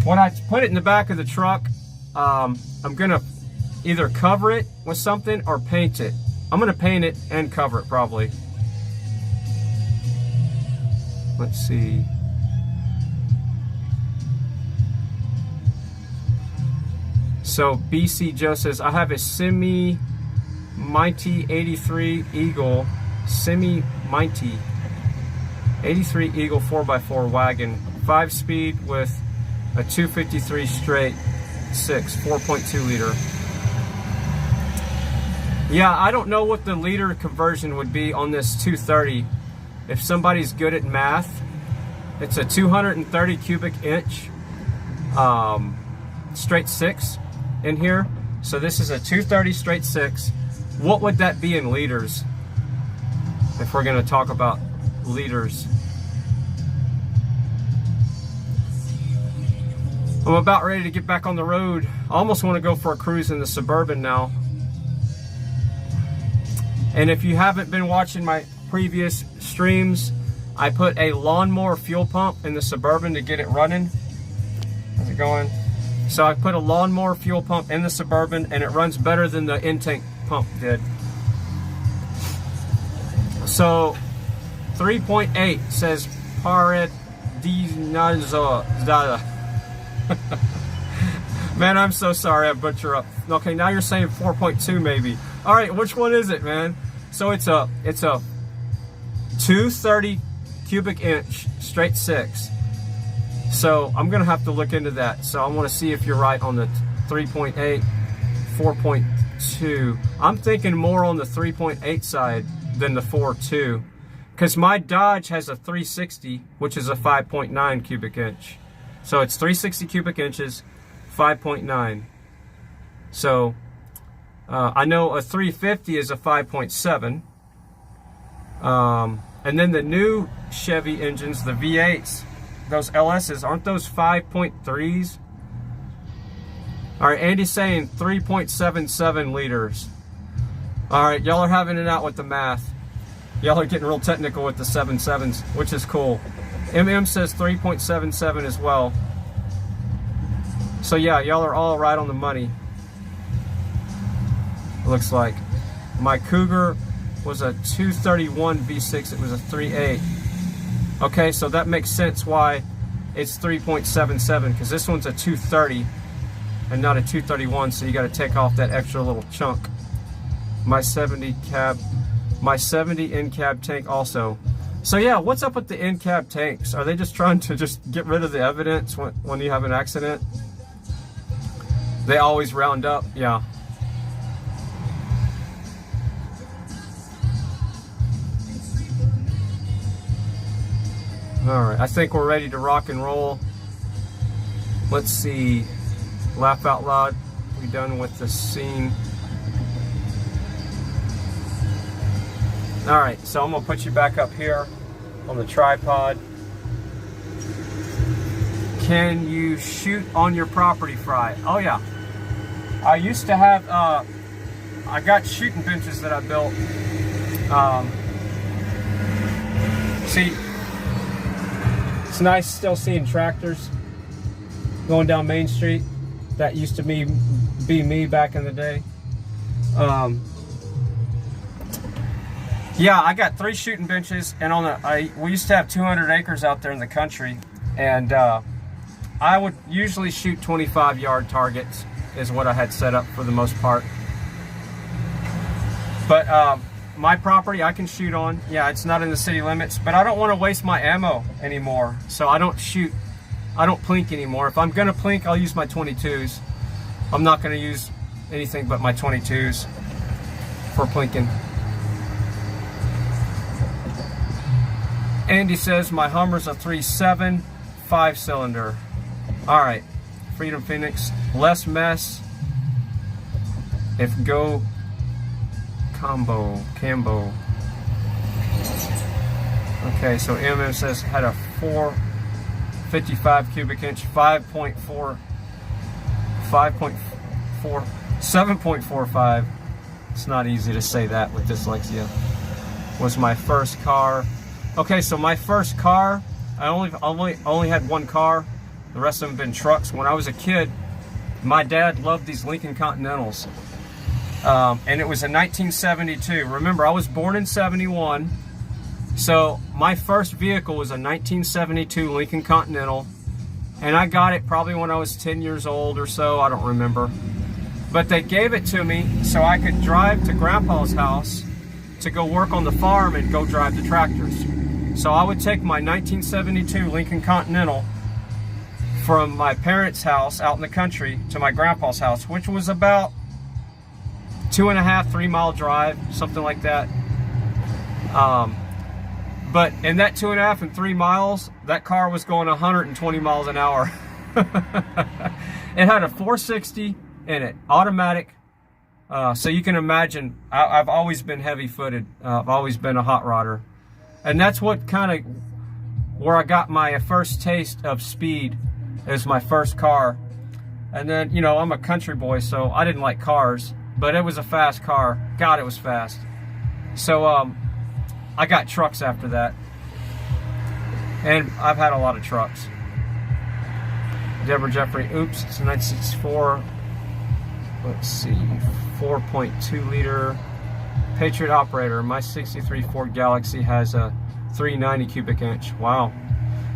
When I put it in the back of the truck, I'm gonna either cover it with something or paint it. I'm gonna paint it and cover it probably. Let's see. So BC Joe says, I have a semi-mighty 83 Eagle, semi-mighty 83 Eagle 4x4 wagon, 5-speed with a 253 straight 6, 4.2 liter. Yeah, I don't know what the liter conversion would be on this 230. If somebody's good at math, it's a 230 cubic inch straight 6 in here. So this is a 230 straight 6. What would that be in liters? If we're going to talk about liters. I'm about ready to get back on the road. I almost want to go for a cruise in the Suburban now. And if you haven't been watching my previous streams, I put a lawnmower fuel pump in the Suburban to get it running. How's it going? So I put a lawnmower fuel pump in the Suburban and it runs better than the intake pump did. So 3.8 says Pared Dinaza. Man, I'm so sorry I butcher up. Okay, now you're saying 4.2 maybe. All right, which one is it, man? So it's a 230 cubic inch straight 6. So I'm gonna have to look into that. So I want to see if you're right on the 3.8, 4.2. I'm thinking more on the 3.8 side than the 4.2, because my Dodge has a 360, which is a 5.9 cubic inch. So it's 360 cubic inches, 5.9. So I know a 350 is a 5.7. And then the new Chevy engines, the V8s, those LSs, aren't those 5.3s? All right, Andy's saying 3.77 liters. All right, y'all are having it out with the math. Y'all are getting real technical with the 7.7s, which is cool. MM says 3.77 as well. So yeah, y'all are all right on the money. Looks like. My Cougar was a 231 V6, it was a 3.8. Okay, so that makes sense why it's 3.77, because this one's a 230 and not a 231, so you got to take off that extra little chunk. My 70 in-cab tank also. So yeah, what's up with the in-cab tanks? Are they just trying to just get rid of the evidence when you have an accident? They always round up, yeah. Alright, I think we're ready to rock and roll. Let's see. Laugh out loud. We done with the scene. Alright, so I'm going to put you back up here on the tripod. Can you shoot on your property fry? Oh yeah. I used to have, I got shooting benches that I built. See, it's nice still seeing tractors going down Main Street. That used to be me back in the day. Yeah, I got 3 shooting benches, and on we used to have 200 acres out there in the country, and I would usually shoot 25-yard targets is what I had set up for the most part. But my property I can shoot on. Yeah, it's not in the city limits, but I don't want to waste my ammo anymore, so I don't shoot. I don't plink anymore. If I'm gonna plink, I'll use my 22s. I'm not gonna use anything but my 22s for plinking. Andy says my Hummer's a 3.7 5-cylinder. All right, Freedom Phoenix, less mess. If go Cambo. Okay, so MM says had a 455 cubic inch, 7.45. It's not easy to say that with dyslexia. Was my first car. Okay, so my first car, I only had one car. The rest of them have been trucks. When I was a kid, my dad loved these Lincoln Continentals. And it was a 1972. Remember, I was born in 71. So my first vehicle was a 1972 Lincoln Continental. And I got it probably when I was 10 years old or so. I don't remember. But they gave it to me so I could drive to Grandpa's house to go work on the farm and go drive the tractors. So I would take my 1972 Lincoln Continental from my parents' house out in the country to my grandpa's house, which was about 2.5, 3 mile drive, something like that. But in that 2.5 and 3 miles, that car was going 120 miles an hour. It had a 460 in it, automatic. So you can imagine, I've always been heavy-footed. I've always been a hot rodder. And that's what kind of, where I got my first taste of speed, is my first car. And then, you know, I'm a country boy, so I didn't like cars, but it was a fast car. God, it was fast. So I got trucks after that. And I've had a lot of trucks. Deborah Jeffrey, oops, it's a 1964. Let's see, 4.2 liter Patriot operator. My 63 Ford Galaxy has a 390 cubic inch. Wow.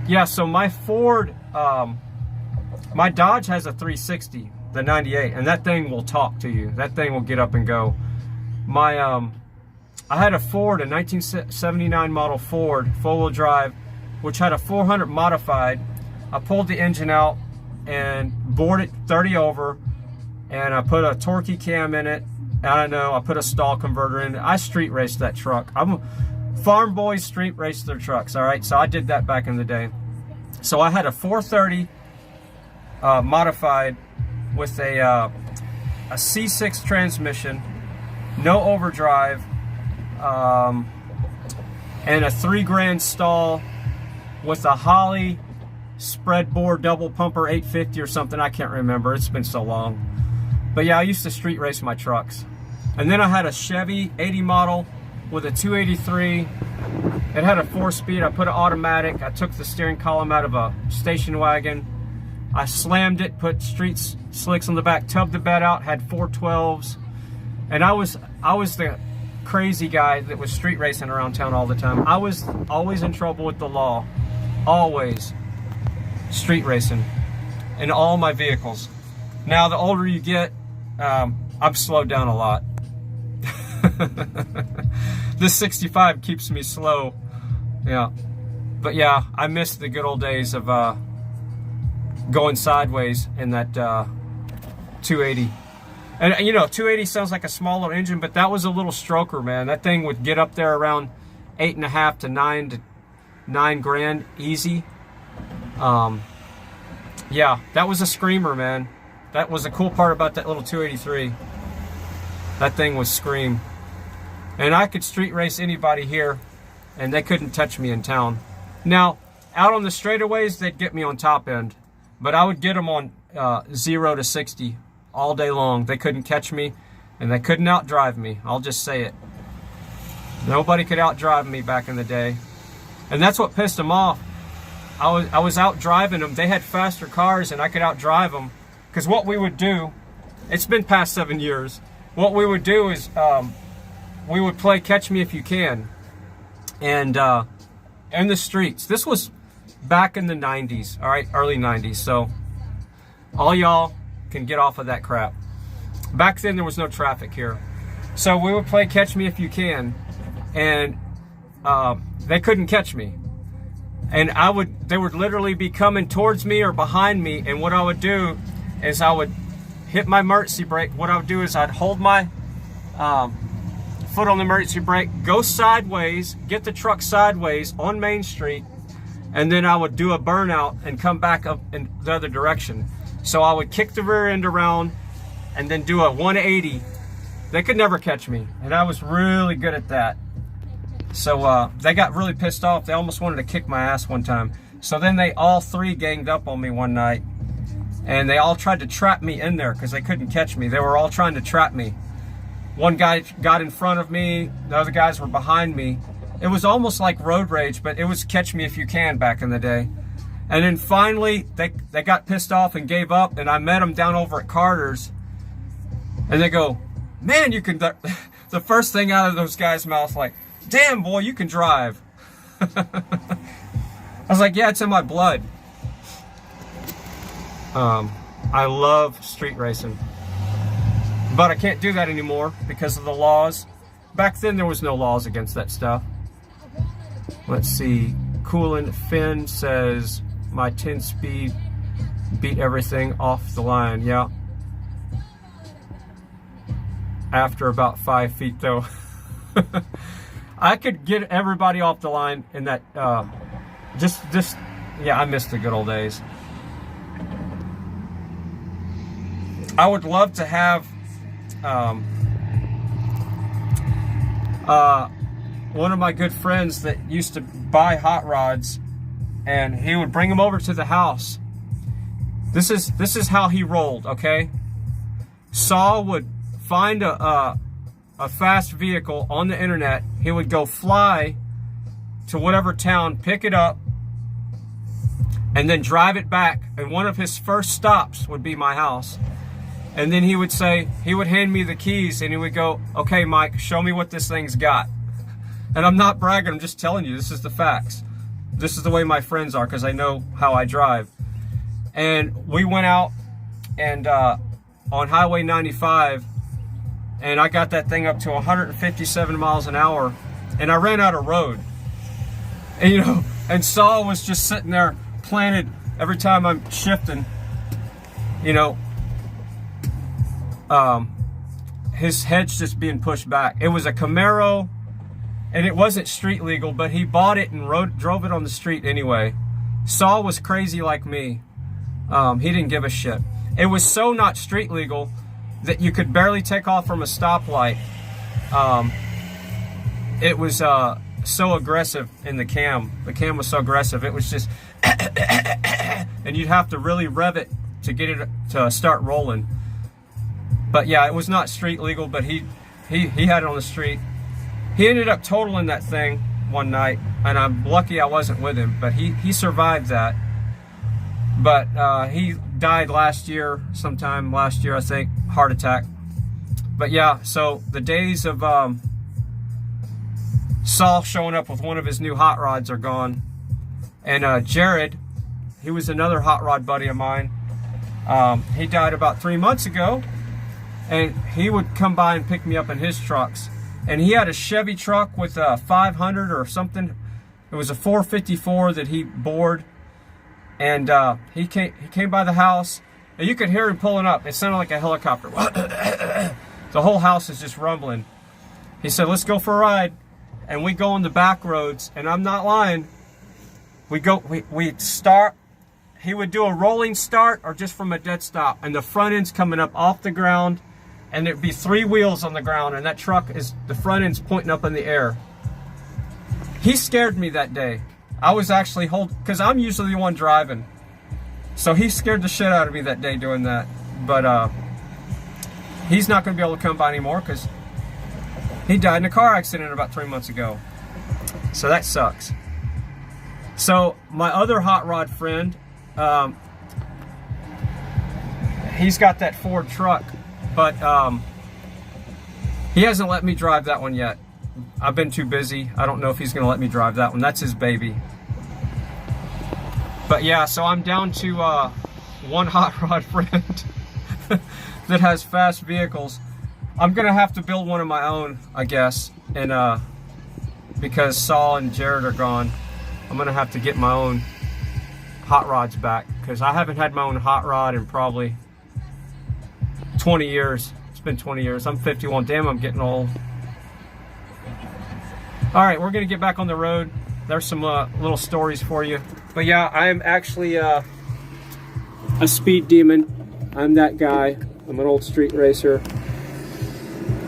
Yeah, so my Ford, my Dodge has a 360, the 98, and that thing will talk to you. That thing will get up and go. My, I had a Ford, a 1979 model Ford, four-wheel drive, which had a 400 modified. I pulled the engine out and bored it 30 over, and I put a Torquey cam in it. I don't know, I put a stall converter in it. I street raced that truck. Farm boys street race their trucks, all right? So I did that back in the day. So I had a 430 modified with a C6 transmission, no overdrive, and a $3,000 stall with a Holley spread bore double pumper 850 or something. I can't remember. It's been so long. But yeah, I used to street race my trucks. And then I had a Chevy 80 model with a 283. It had a 4-speed. I put an automatic. I took the steering column out of a station wagon. I slammed it, put street slicks on the back, tubbed the bed out, had 412s. And I was the crazy guy that was street racing around town all the time. I was always in trouble with the law. Always street racing in all my vehicles. Now, the older you get, I've slowed down a lot. This 65 keeps me slow. Yeah. But yeah, I miss the good old days of going sideways in that 280. And you know, 280 sounds like a smaller engine, but that was a little stroker, man. That thing would get up there around 8.5 to 9 grand easy. Yeah, that was a screamer, man. That was the cool part about that little 283. That thing was scream. And I could street race anybody here, and they couldn't touch me in town. Now, out on the straightaways, they'd get me on top end, but I would get them on 0 to 60 all day long. They couldn't catch me, and they couldn't outdrive me. I'll just say it. Nobody could outdrive me back in the day. And that's what pissed them off. I was out driving them. They had faster cars, and I could outdrive them. Because what we would do, it's been past 7 years, what we would do is we would play Catch Me If You Can. And in the streets. This was back in the 90s, all right, early 90s. So all y'all can get off of that crap. Back then, there was no traffic here. So we would play Catch Me If You Can, and they couldn't catch me. And they would literally be coming towards me or behind me, and what I would do is I would hit my emergency brake. What I would do is I'd hold my foot on the emergency brake, go sideways, get the truck sideways on Main Street, and then I would do a burnout and come back up in the other direction. So I would kick the rear end around and then do a 180. They could never catch me, and I was really good at that. So they got really pissed off. They almost wanted to kick my ass one time. So then they all three ganged up on me one night, and they all tried to trap me in there because they couldn't catch me. They were all trying to trap me. One guy got in front of me, the other guys were behind me. It was almost like road rage, but it was Catch Me If You Can back in the day. And then finally, they got pissed off and gave up, and I met them down over at Carter's, and they go, man, you can, the first thing out of those guys' mouths, like, damn, boy, you can drive. I was like, yeah, it's in my blood. I love street racing. But I can't do that anymore because of the laws. Back then, there was no laws against that stuff. Let's see. Coolin Finn says, my 10-speed beat everything off the line. Yeah. After about 5 feet, though. I could get everybody off the line in that, yeah, I miss the good old days. I would love to have one of my good friends that used to buy hot rods, and he would bring them over to the house. This is how he rolled, okay? Saul would find a fast vehicle on the internet. He would go fly to whatever town, pick it up, and then drive it back. And one of his first stops would be my house. And then he would say, he would hand me the keys and he would go, okay, Mike, show me what this thing's got. And I'm not bragging, I'm just telling you, this is the facts. This is the way my friends are, because I know how I drive. And we went out and on Highway 95, and I got that thing up to 157 miles an hour, and I ran out of road. And you know, and Saul was just sitting there planted every time I'm shifting, you know, his head's just being pushed back. It was a Camaro, and it wasn't street legal, but he bought it and drove it on the street anyway. Saul was crazy like me. He didn't give a shit. It was so not street legal that you could barely take off from a stoplight. It was so aggressive in the cam. The cam was so aggressive. It was just, and you'd have to really rev it to get it to start rolling. But yeah, it was not street legal, but he had it on the street. He ended up totaling that thing one night, and I'm lucky I wasn't with him, but he survived that. But he died sometime last year, I think, heart attack. But yeah, so the days of Saul showing up with one of his new hot rods are gone. And Jared, he was another hot rod buddy of mine. He died about 3 months ago, and he would come by and pick me up in his trucks. And he had a Chevy truck with a 500 or something. It was a 454 that he bored. And he came by the house, and you could hear him pulling up. It sounded like a helicopter. The whole house is just rumbling. He said, let's go for a ride. And we go on the back roads, and I'm not lying. We start. He would do a rolling start or just from a dead stop, and the front end's coming up off the ground, and there'd be 3 wheels on the ground, and that truck the front end's pointing up in the air. He scared me that day. I was actually because I'm usually the one driving. So he scared the shit out of me that day doing that. But he's not going to be able to come by anymore because he died in a car accident about 3 months ago. So that sucks. So my other hot rod friend, he's got that Ford truck, but he hasn't let me drive that one yet. I've been too busy. I don't know if he's going to let me drive that one. That's his baby. But yeah, so I'm down to one hot rod friend that has fast vehicles. I'm going to have to build one of my own, I guess. And because Saul and Jared are gone, I'm going to have to get my own hot rods back. Because I haven't had my own hot rod in probably 20 years. It's been 20 years. I'm 51. Damn, I'm getting old. All right, we're gonna get back on the road. There's some little stories for you. But yeah, I'm actually a speed demon. I'm that guy. I'm an old street racer.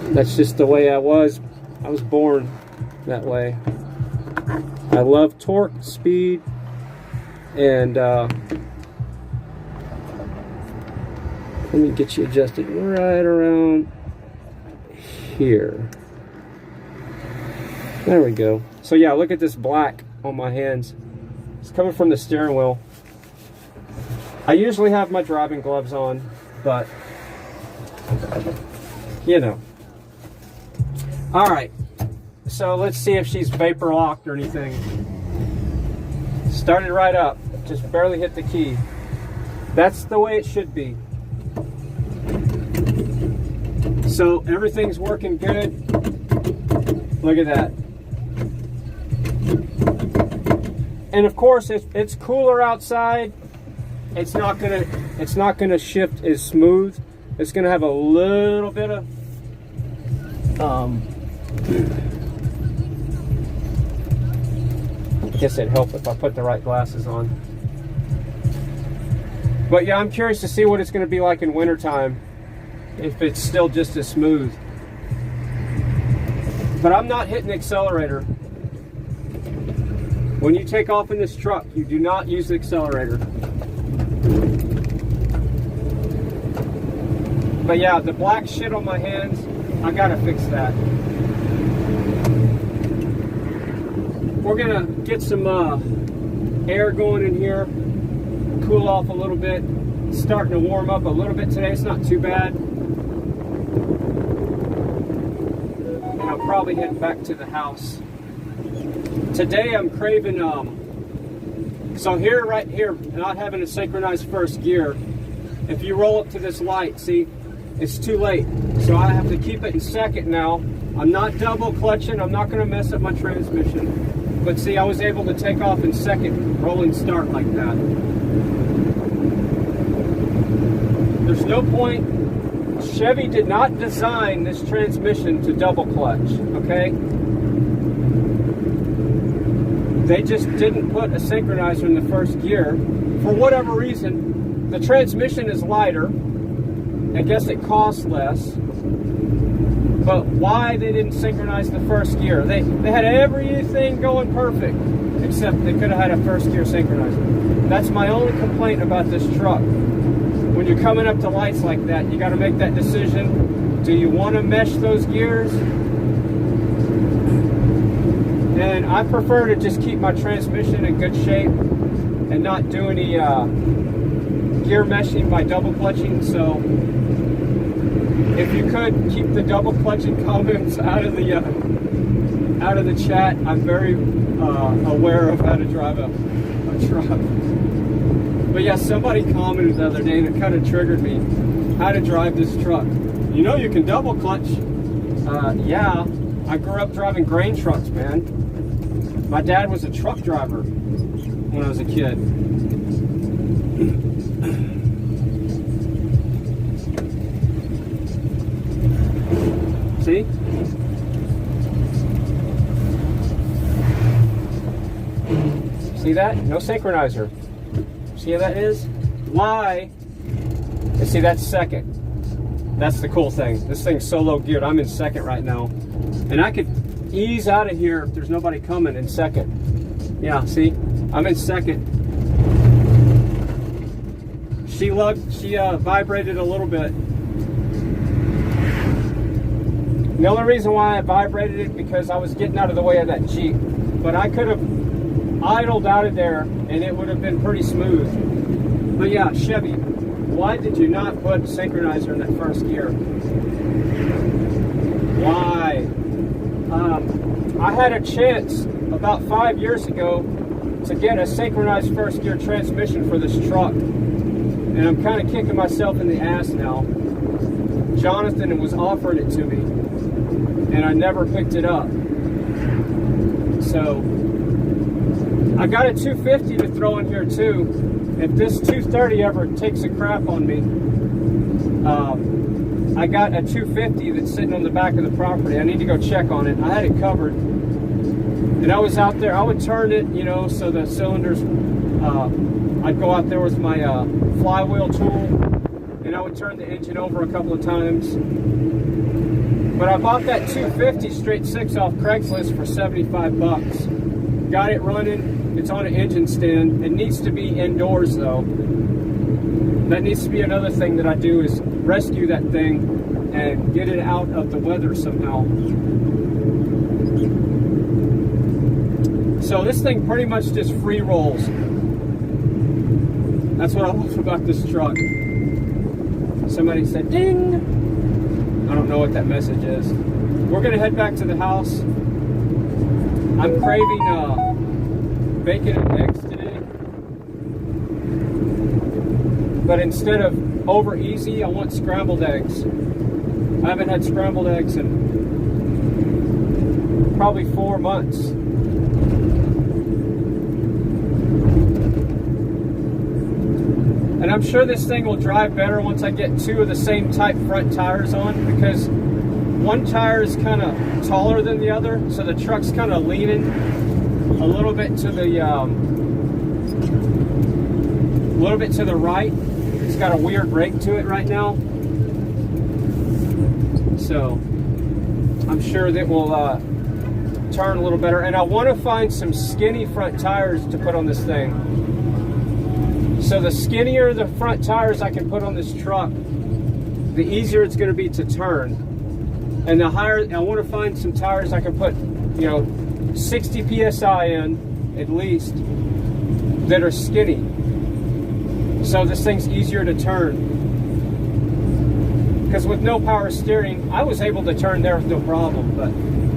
That's just the way I was. I was born that way. I love torque, speed, and let me get you adjusted right around here. There we go. So yeah, look at this black on my hands. It's coming from the steering wheel. I usually have my driving gloves on, but you know, All right, so let's see if she's vapor locked or anything. Started right up, just barely hit the key. That's the way it should be. So everything's working good. Look at that. And of course, if it's cooler outside, it's not gonna shift as smooth. It's gonna have a little bit of I guess it'd help if I put the right glasses on. But yeah, I'm curious to see what it's going to be like in wintertime, if it's still just as smooth. But I'm not hitting the accelerator. When you take off in this truck, you do not use the accelerator. But yeah, the black shit on my hands, I gotta fix that. We're gonna get some air going in here, cool off a little bit. It's starting to warm up a little bit today. It's not too bad. And I'll probably head back to the house. Today I'm craving, so here, right here, not having a synchronized first gear, if you roll up to this light, see, it's too late. So I have to keep it in second now. I'm not double clutching. I'm not gonna mess up my transmission. But see, I was able to take off in second, rolling start like that. There's no point. Chevy did not design this transmission to double clutch, okay? They just didn't put a synchronizer in the first gear. For whatever reason, the transmission is lighter. I guess it costs less. But why they didn't synchronize the first gear? They had everything going perfect, except they could have had a first gear synchronizer. That's my only complaint about this truck. When you're coming up to lights like that, you got to make that decision. Do you want to mesh those gears? And I prefer to just keep my transmission in good shape and not do any gear meshing by double clutching. So if you could keep the double clutching comments out of the chat, I'm very aware of how to drive a truck. But yeah, somebody commented the other day and it kind of triggered me. How to drive this truck. You know you can double clutch. Yeah, I grew up driving grain trucks, man. My dad was a truck driver when I was a kid. See? See that? No synchronizer. See how that is? Why? And see, that's second. That's the cool thing. This thing's so low geared. I'm in second right now. And I could ease out of here if there's nobody coming in second. Yeah, see? I'm in second. She vibrated a little bit. The only reason why I vibrated it because I was getting out of the way of that Jeep. But I could have idled out of there and it would have been pretty smooth. But yeah, Chevy, why did you not put a synchronizer in that first gear? Why? I had a chance about 5 years ago to get a synchronized first gear transmission for this truck. And I'm kind of kicking myself in the ass now. Jonathan was offering it to me, and I never picked it up. So I got a 250 to throw in here too. If this 230 ever takes a crap on me, I got a 250 that's sitting on the back of the property. I need to go check on it. I had it covered, and I was out there. I would turn it, you know, so the cylinders. I'd go out there with my flywheel tool, and I would turn the engine over a couple of times. But I bought that 250 straight six off Craigslist for 75 bucks. Got it running. It's on an engine stand. It needs to be indoors though. That needs to be another thing that I do is rescue that thing and get it out of the weather somehow. So this thing pretty much just free rolls. That's what I love about this truck. Somebody said, ding! I don't know what that message is. We're gonna head back to the house. I'm craving bacon and eggs today. But instead of over easy, I want scrambled eggs. I haven't had scrambled eggs in probably 4 months. And I'm sure this thing will drive better once I get 2 of the same type front tires on, because one tire is kind of taller than the other, so the truck's kind of leaning a little bit to the right. It's got a weird rake to it right now, so I'm sure that will turn a little better. And I want to find some skinny front tires to put on this thing. So the skinnier the front tires I can put on this truck, the easier it's going to be to turn. And the higher, I want to find some tires I can put, 60 PSI in at least, that are skinny. So this thing's easier to turn. Because with no power steering, I was able to turn there with no problem. But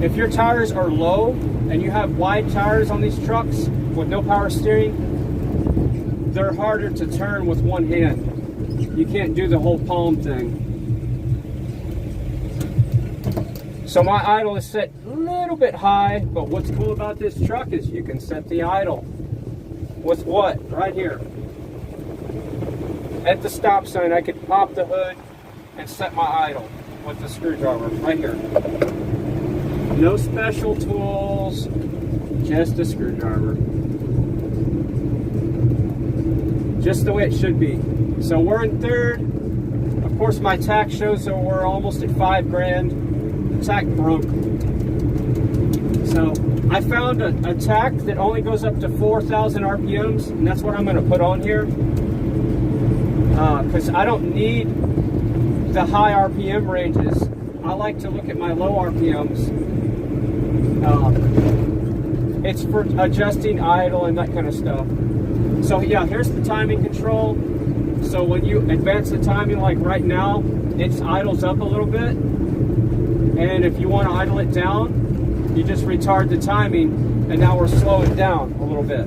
if your tires are low and you have wide tires on these trucks with no power steering, they're harder to turn with one hand. You can't do the whole palm thing. So my idle is set a little bit high, but what's cool about this truck is you can set the idle with what? Right here. At the stop sign, I could pop the hood and set my idle with the screwdriver right here. No special tools, just a screwdriver. Just the way it should be. So we're in third. Of course, my tack shows that we're almost at $5,000. The tack broke. So I found a tack that only goes up to 4,000 RPMs, and that's what I'm going to put on here. Because I don't need the high RPM ranges. I like to look at my low RPMs. It's for adjusting idle and that kind of stuff. So yeah, here's the timing control. So when you advance the timing, like right now, it idles up a little bit. And if you want to idle it down, you just retard the timing, and now we're slowing down a little bit.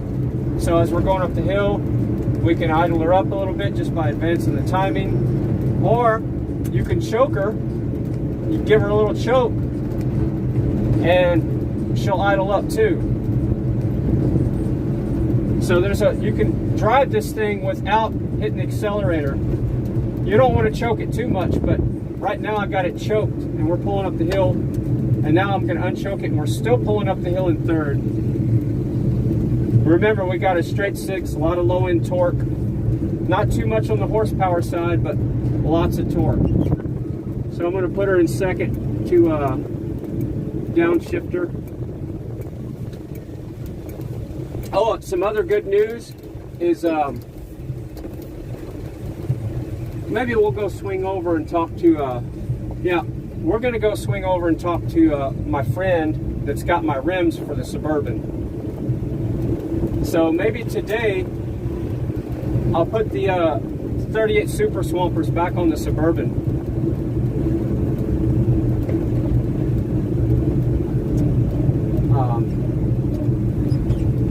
So as we're going up the hill, we can idle her up a little bit just by advancing the timing. Or you can choke her. You give her a little choke, and she'll idle up too. So you can drive this thing without hitting the accelerator. You don't want to choke it too much, but right now I've got it choked, and we're pulling up the hill. And now I'm going to unchoke it, and we're still pulling up the hill in third. Remember, we got a straight 6, a lot of low end torque. Not too much on the horsepower side, but lots of torque. So I'm going to put her in second to downshifter. Oh, some other good news is maybe we'll go swing over and talk to, we're going to go swing over and talk to my friend that's got my rims for the Suburban. So maybe today I'll put the 38 Super Swampers back on the Suburban.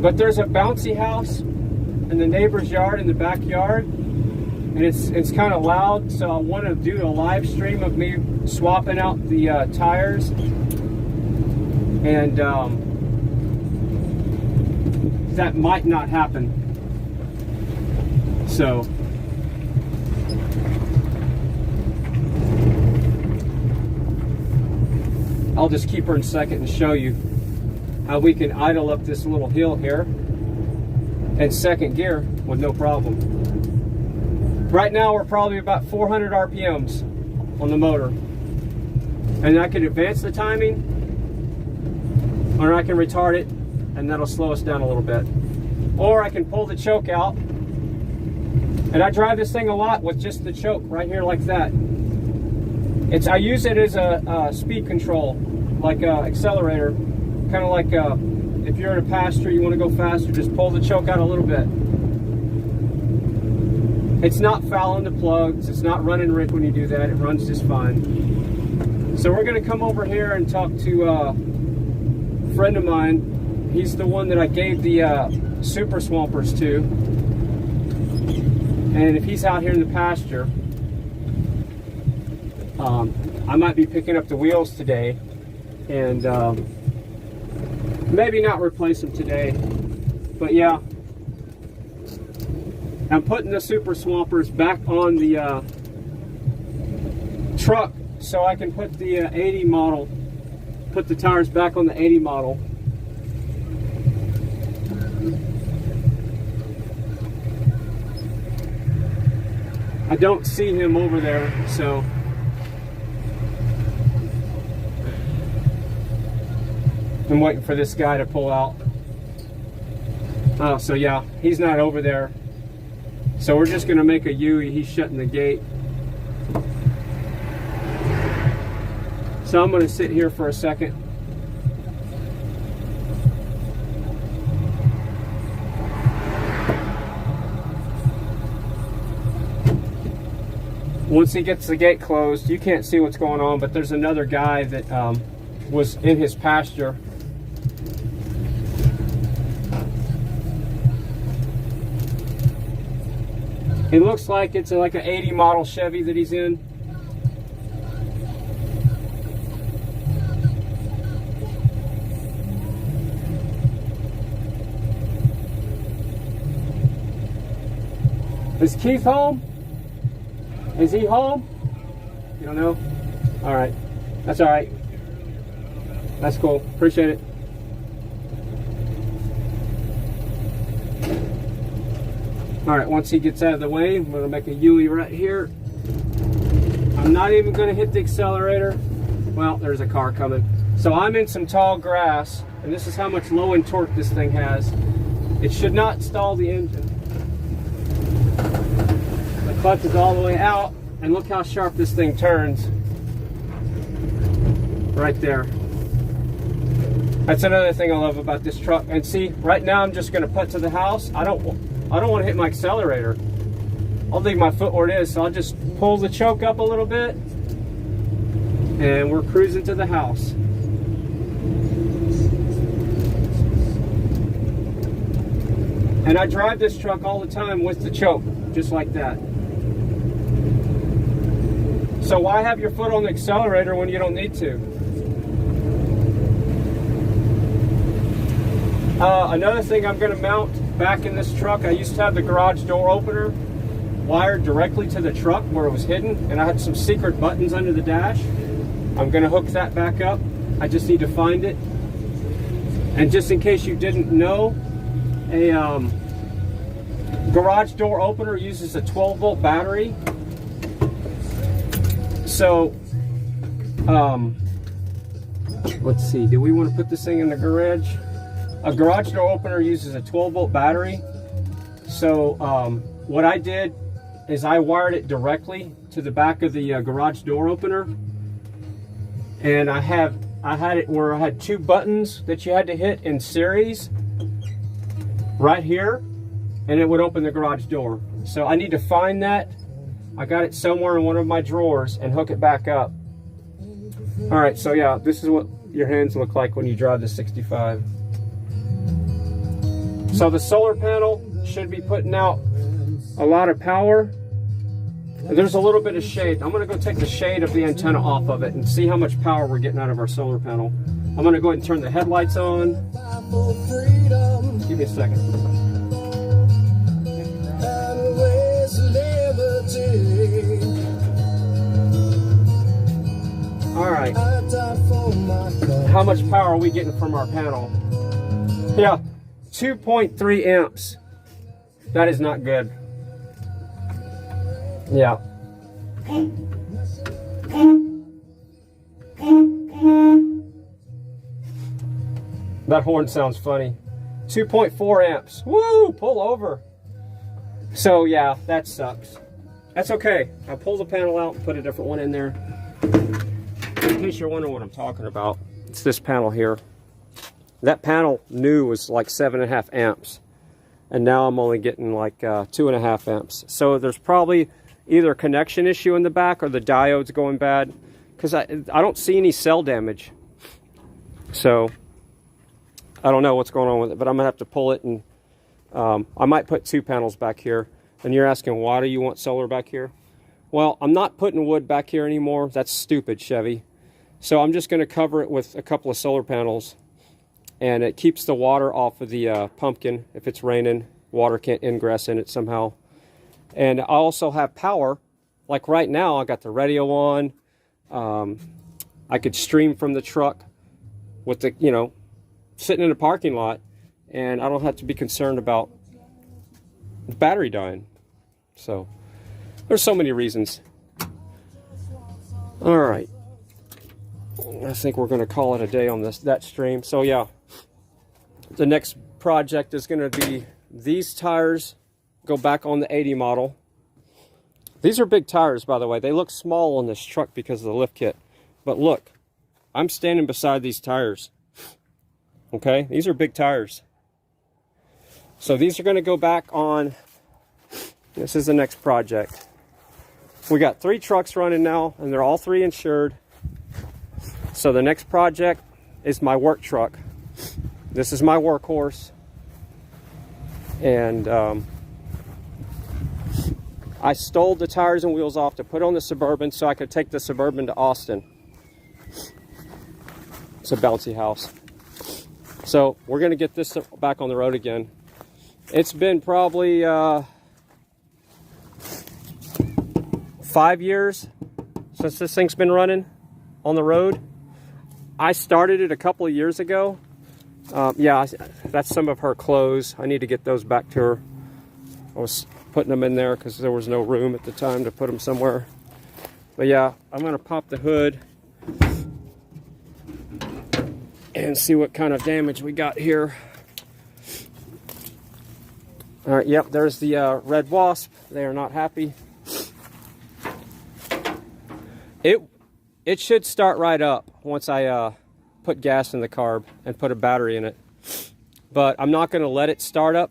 But there's a bouncy house in the neighbor's yard, in the backyard, and it's kind of loud, so I want to do a live stream of me swapping out the tires. And that might not happen. So I'll just keep her in second and show you how we can idle up this little hill here in second gear with no problem. Right now we're probably about 400 RPMs on the motor. And I can advance the timing, or I can retard it, and that'll slow us down a little bit. Or I can pull the choke out. And I drive this thing a lot with just the choke right here like that. I use it as a speed control, like an accelerator. Kind of like if you're in a pasture, you want to go faster, just pull the choke out a little bit. It's not fouling the plugs. It's not running Rick when you do that. It runs just fine. So we're going to come over here and talk to a friend of mine. He's the one that I gave the super swampers to. And if he's out here in the pasture, I might be picking up the wheels today and maybe not replace them today. But yeah, I'm putting the super swampers back on the truck so I can put the 80 model, put the tires back on the 80 model. I don't see him over there, so I'm waiting for this guy to pull out. Oh, so yeah, he's not over there. So we're just gonna make a U-ey. He's shutting the gate. So I'm gonna sit here for a second. Once he gets the gate closed, you can't see what's going on, but there's another guy that was in his pasture. It looks like it's like an 80 model Chevy that he's in. Is Keith home? Is he home? You don't know? All right. That's all right. That's cool. Appreciate it. All right, once he gets out of the way, I'm gonna make a U-ey right here. I'm not even gonna hit the accelerator. Well, there's a car coming. So I'm in some tall grass, and this is how much low end torque this thing has. It should not stall the engine. The clutch is all the way out, and look how sharp this thing turns. Right there. That's another thing I love about this truck. And see, right now I'm just gonna put to the house. I don't want to hit my accelerator. I'll leave my foot where it is, so I'll just pull the choke up a little bit and we're cruising to the house. And I drive this truck all the time with the choke, just like that. So why have your foot on the accelerator when you don't need to? Another thing I'm going to mount back in this truck, I used to have the garage door opener wired directly to the truck where it was hidden, and I had some secret buttons under the dash. I'm going to hook that back up. I just need to find it. And just in case you didn't know, a garage door opener uses a 12-volt battery. So, let's see, do we want to put this thing in the garage? A garage door opener uses a 12-volt battery. So what I did is I wired it directly to the back of the garage door opener, and I had it where I had two buttons that you had to hit in series right here, and it would open the garage door. So I need to find that. I got it somewhere in one of my drawers and hook it back up. All right, so yeah, this is what your hands look like when you drive the 65. So the solar panel should be putting out a lot of power. There's a little bit of shade. I'm gonna go take the shade of the antenna off of it and see how much power we're getting out of our solar panel. I'm gonna go ahead and turn the headlights on. Give me a second. All right. How much power are we getting from our panel? Yeah. 2.3 amps. That is not good. Yeah. That horn sounds funny. 2.4 amps. Woo! Pull over. So yeah, that sucks. That's okay. I'll pull the panel out and put a different one in there. In case you're wondering what I'm talking about, it's this panel here. That panel new was like 7.5 amps. and now I'm only getting like 2.5 amps. So there's probably either a connection issue in the back or the diode's going bad, because I don't see any cell damage. So I don't know what's going on with it, but I'm gonna have to pull it, and I might put 2 panels back here. And you're asking, why do you want solar back here? Well, I'm not putting wood back here anymore. That's stupid, Chevy. So I'm just gonna cover it with a couple of solar panels, and it keeps the water off of the pumpkin. If it's raining, water can't ingress in it somehow. And I also have power. Like right now, I got the radio on. I could stream from the truck with the, you know, sitting in a parking lot, and I don't have to be concerned about the battery dying. So there's so many reasons. All right, I think we're going to call it a day on that stream. So yeah, the next project is going to be these tires go back on the 80 model. These are big tires, by the way. They look small on this truck because of the lift kit, but look, I'm standing beside these tires. Okay, these are big tires. So these are going to go back on. This is the next project. We got 3 trucks running now, and they're all 3 insured. So the next project is my work truck. This is my workhorse. And I stole the tires and wheels off to put on the Suburban so I could take the Suburban to Austin. It's a bouncy house. So we're going to get this back on the road again. It's been probably 5 years since this thing's been running on the road. I started it a couple of years ago. Yeah, that's some of her clothes. I need to get those back to her. I was putting them in there because there was no room at the time to put them somewhere. But yeah, I'm going to pop the hood and see what kind of damage we got here. All right, yep, there's the red wasp. They are not happy. It should start right up once I put gas in the carb and put a battery in it. But I'm not going to let it start up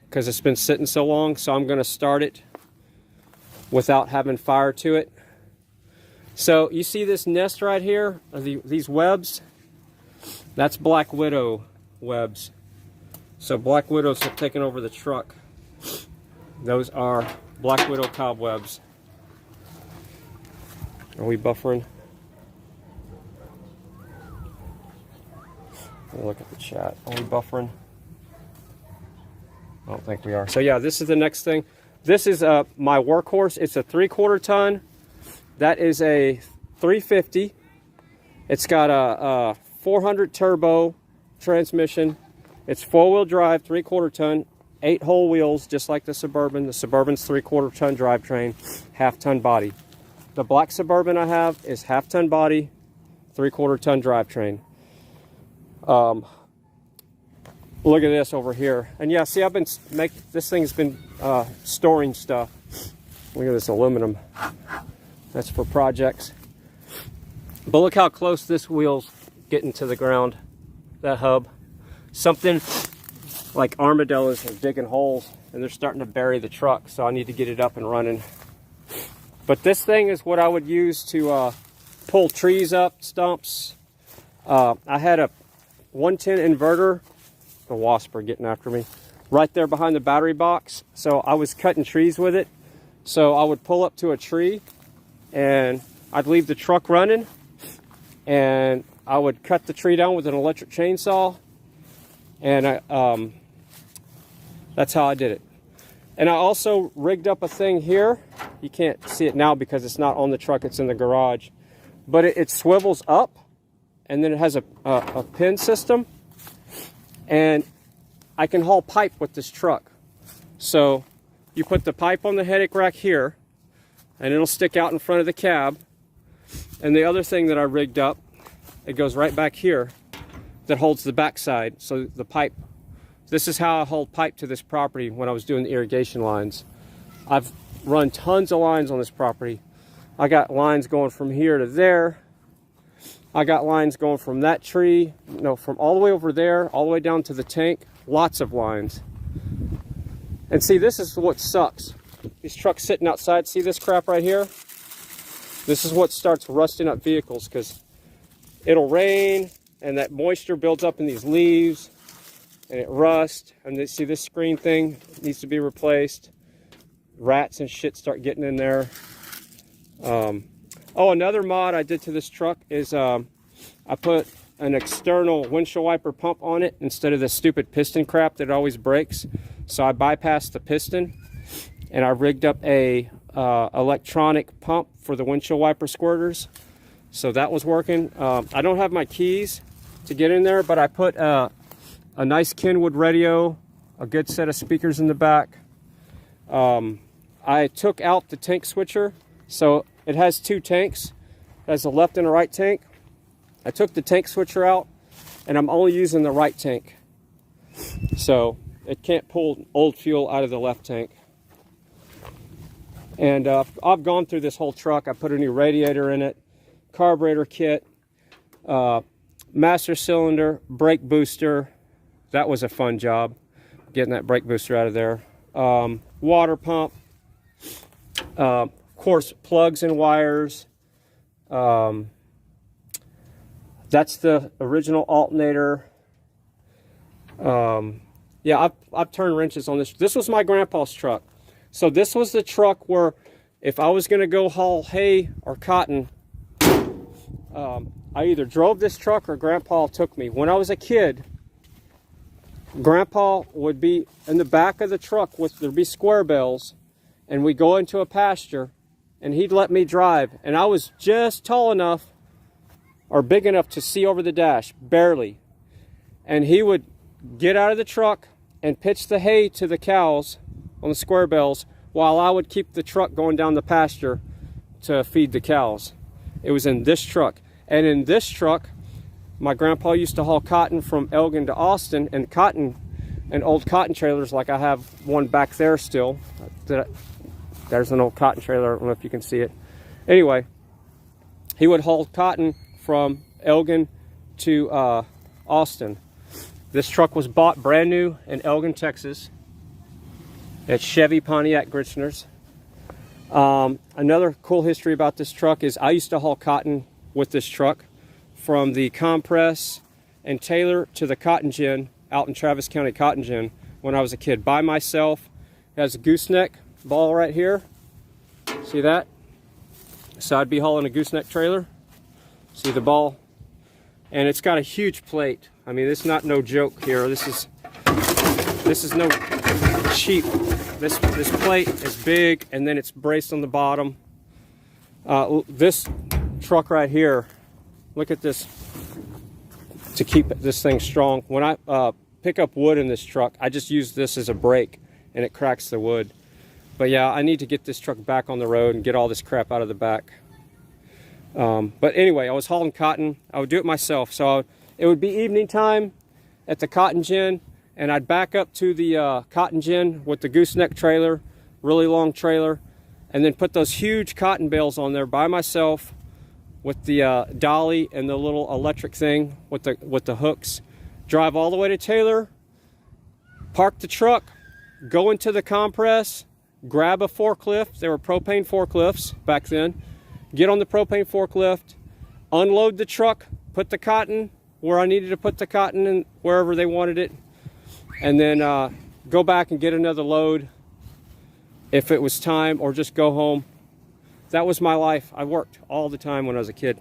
because it's been sitting so long, so I'm going to start it without having fire to it. So you see this nest right here, these webs? That's Black Widow webs. So Black Widows have taken over the truck. Those are Black Widow cobwebs. Are we buffering? Let me look at the chat. Are we buffering? I don't think we are. So yeah, this is the next thing. This is my workhorse. It's a 3/4 ton. That is a 350. It's got a 400 turbo transmission. It's 4-wheel drive, 3/4 ton, 8-hole wheels, just like the Suburban. The Suburban's 3/4 ton drivetrain, 1/2 ton body. The black Suburban I have is 1/2 ton body, 3/4 ton drivetrain. Look at this over here. And yeah, see, I've been this thing's been storing stuff. Look at this aluminum. That's for projects. But look how close this wheel's getting to the ground. That hub. Something like armadillos are digging holes and they're starting to bury the truck, so I need to get it up and running. But this thing is what I would use to pull trees up, stumps. I had a 110 inverter. The wasp are getting after me. Right there behind the battery box. So I was cutting trees with it. So I would pull up to a tree and I'd leave the truck running and I would cut the tree down with an electric chainsaw. And that's how I did it. And I also rigged up a thing here. You can't see it now because it's not on the truck, it's in the garage. But it swivels up, and then it has a pin system. And I can haul pipe with this truck. So you put the pipe on the headache rack here, and it'll stick out in front of the cab. And the other thing that I rigged up, it goes right back here, that holds the backside. So the pipe, this is how I hold pipe to this property when I was doing the irrigation lines. I've run tons of lines on this property. I got lines going from here to there. I got lines going from that tree, from all the way over there, all the way down to the tank. Lots of lines. And see, this is what sucks. These trucks sitting outside, see this crap right here? This is what starts rusting up vehicles, because it'll rain and that moisture builds up in these leaves and it rusts. And then, see, this screen thing needs to be replaced. Rats and shit start getting in there. Oh, another mod I did to this truck is I put an external windshield wiper pump on it instead of the stupid piston crap that always breaks. So I bypassed the piston and I rigged up a electronic pump for the windshield wiper squirters. So that was working. I don't have my keys to get in there, but I put a nice Kenwood radio, a good set of speakers in the back. I took out the tank switcher, so it has two tanks. It has a left and a right tank. I took the tank switcher out, and I'm only using the right tank. So it can't pull old fuel out of the left tank. And I've gone through this whole truck. I put a new radiator in it, carburetor kit, master cylinder, brake booster. That was a fun job, getting that brake booster out of there. Water pump, of course, plugs and wires. That's the original alternator. Yeah, I've turned wrenches on this. This was my grandpa's truck. So this was the truck where if I was going to go haul hay or cotton, I either drove this truck or Grandpa took me. When I was a kid, Grandpa would be in the back of the truck with, there'd be square bells, and we'd go into a pasture, and he'd let me drive. And I was just tall enough or big enough to see over the dash, barely. And he would get out of the truck and pitch the hay to the cows on the square bells while I would keep the truck going down the pasture to feed the cows. It was in this truck. And in this truck, my grandpa used to haul cotton from Elgin to Austin, and cotton and old cotton trailers, like I have one back there still. There's an old cotton trailer, I don't know if you can see it. Anyway, he would haul cotton from Elgin to Austin. This truck was bought brand new in Elgin, Texas at Chevy Pontiac Gritchners. Another cool history about this truck is I used to haul cotton with this truck from the compress and Taylor to the cotton gin out in Travis County cotton gin when I was a kid by myself. It has a gooseneck ball right here. See that? So I'd be hauling a gooseneck trailer. See the ball? And it's got a huge plate. I mean, it's not no joke here. This is no cheap. This plate is big, and then it's braced on the bottom. This truck right here, look at this, to keep this thing strong. When I pick up wood in this truck, I just use this as a brake, and it cracks the wood. But yeah, I need to get this truck back on the road and get all this crap out of the back. But anyway, I was hauling cotton. I would do it myself. So it would be evening time at the cotton gin, and I'd back up to the cotton gin with the gooseneck trailer, really long trailer, and then put those huge cotton bales on there by myself with the dolly and the little electric thing with the hooks. Drive all the way to Taylor, park the truck, go into the compress, grab a forklift. There were propane forklifts back then. Get on the propane forklift, unload the truck, put the cotton where I needed to put the cotton and wherever they wanted it, and then go back and get another load if it was time, or just go home. That was my life. I worked all the time when I was a kid.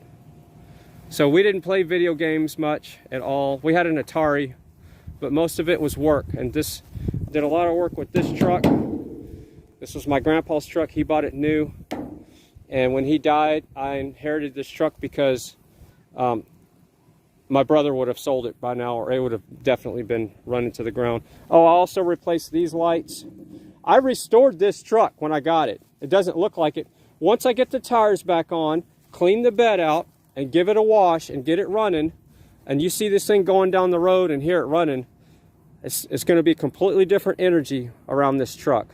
So we didn't play video games much at all. We had an Atari, but most of it was work. And this did a lot of work with this truck. This was my grandpa's truck. He bought it new. And when he died, I inherited this truck because my brother would have sold it by now, or it would have definitely been running to the ground. Oh, I also replaced these lights. I restored this truck when I got it. It doesn't look like it. Once I get the tires back on, clean the bed out, and give it a wash and get it running, and you see this thing going down the road and hear it running, it's going to be completely different energy around this truck.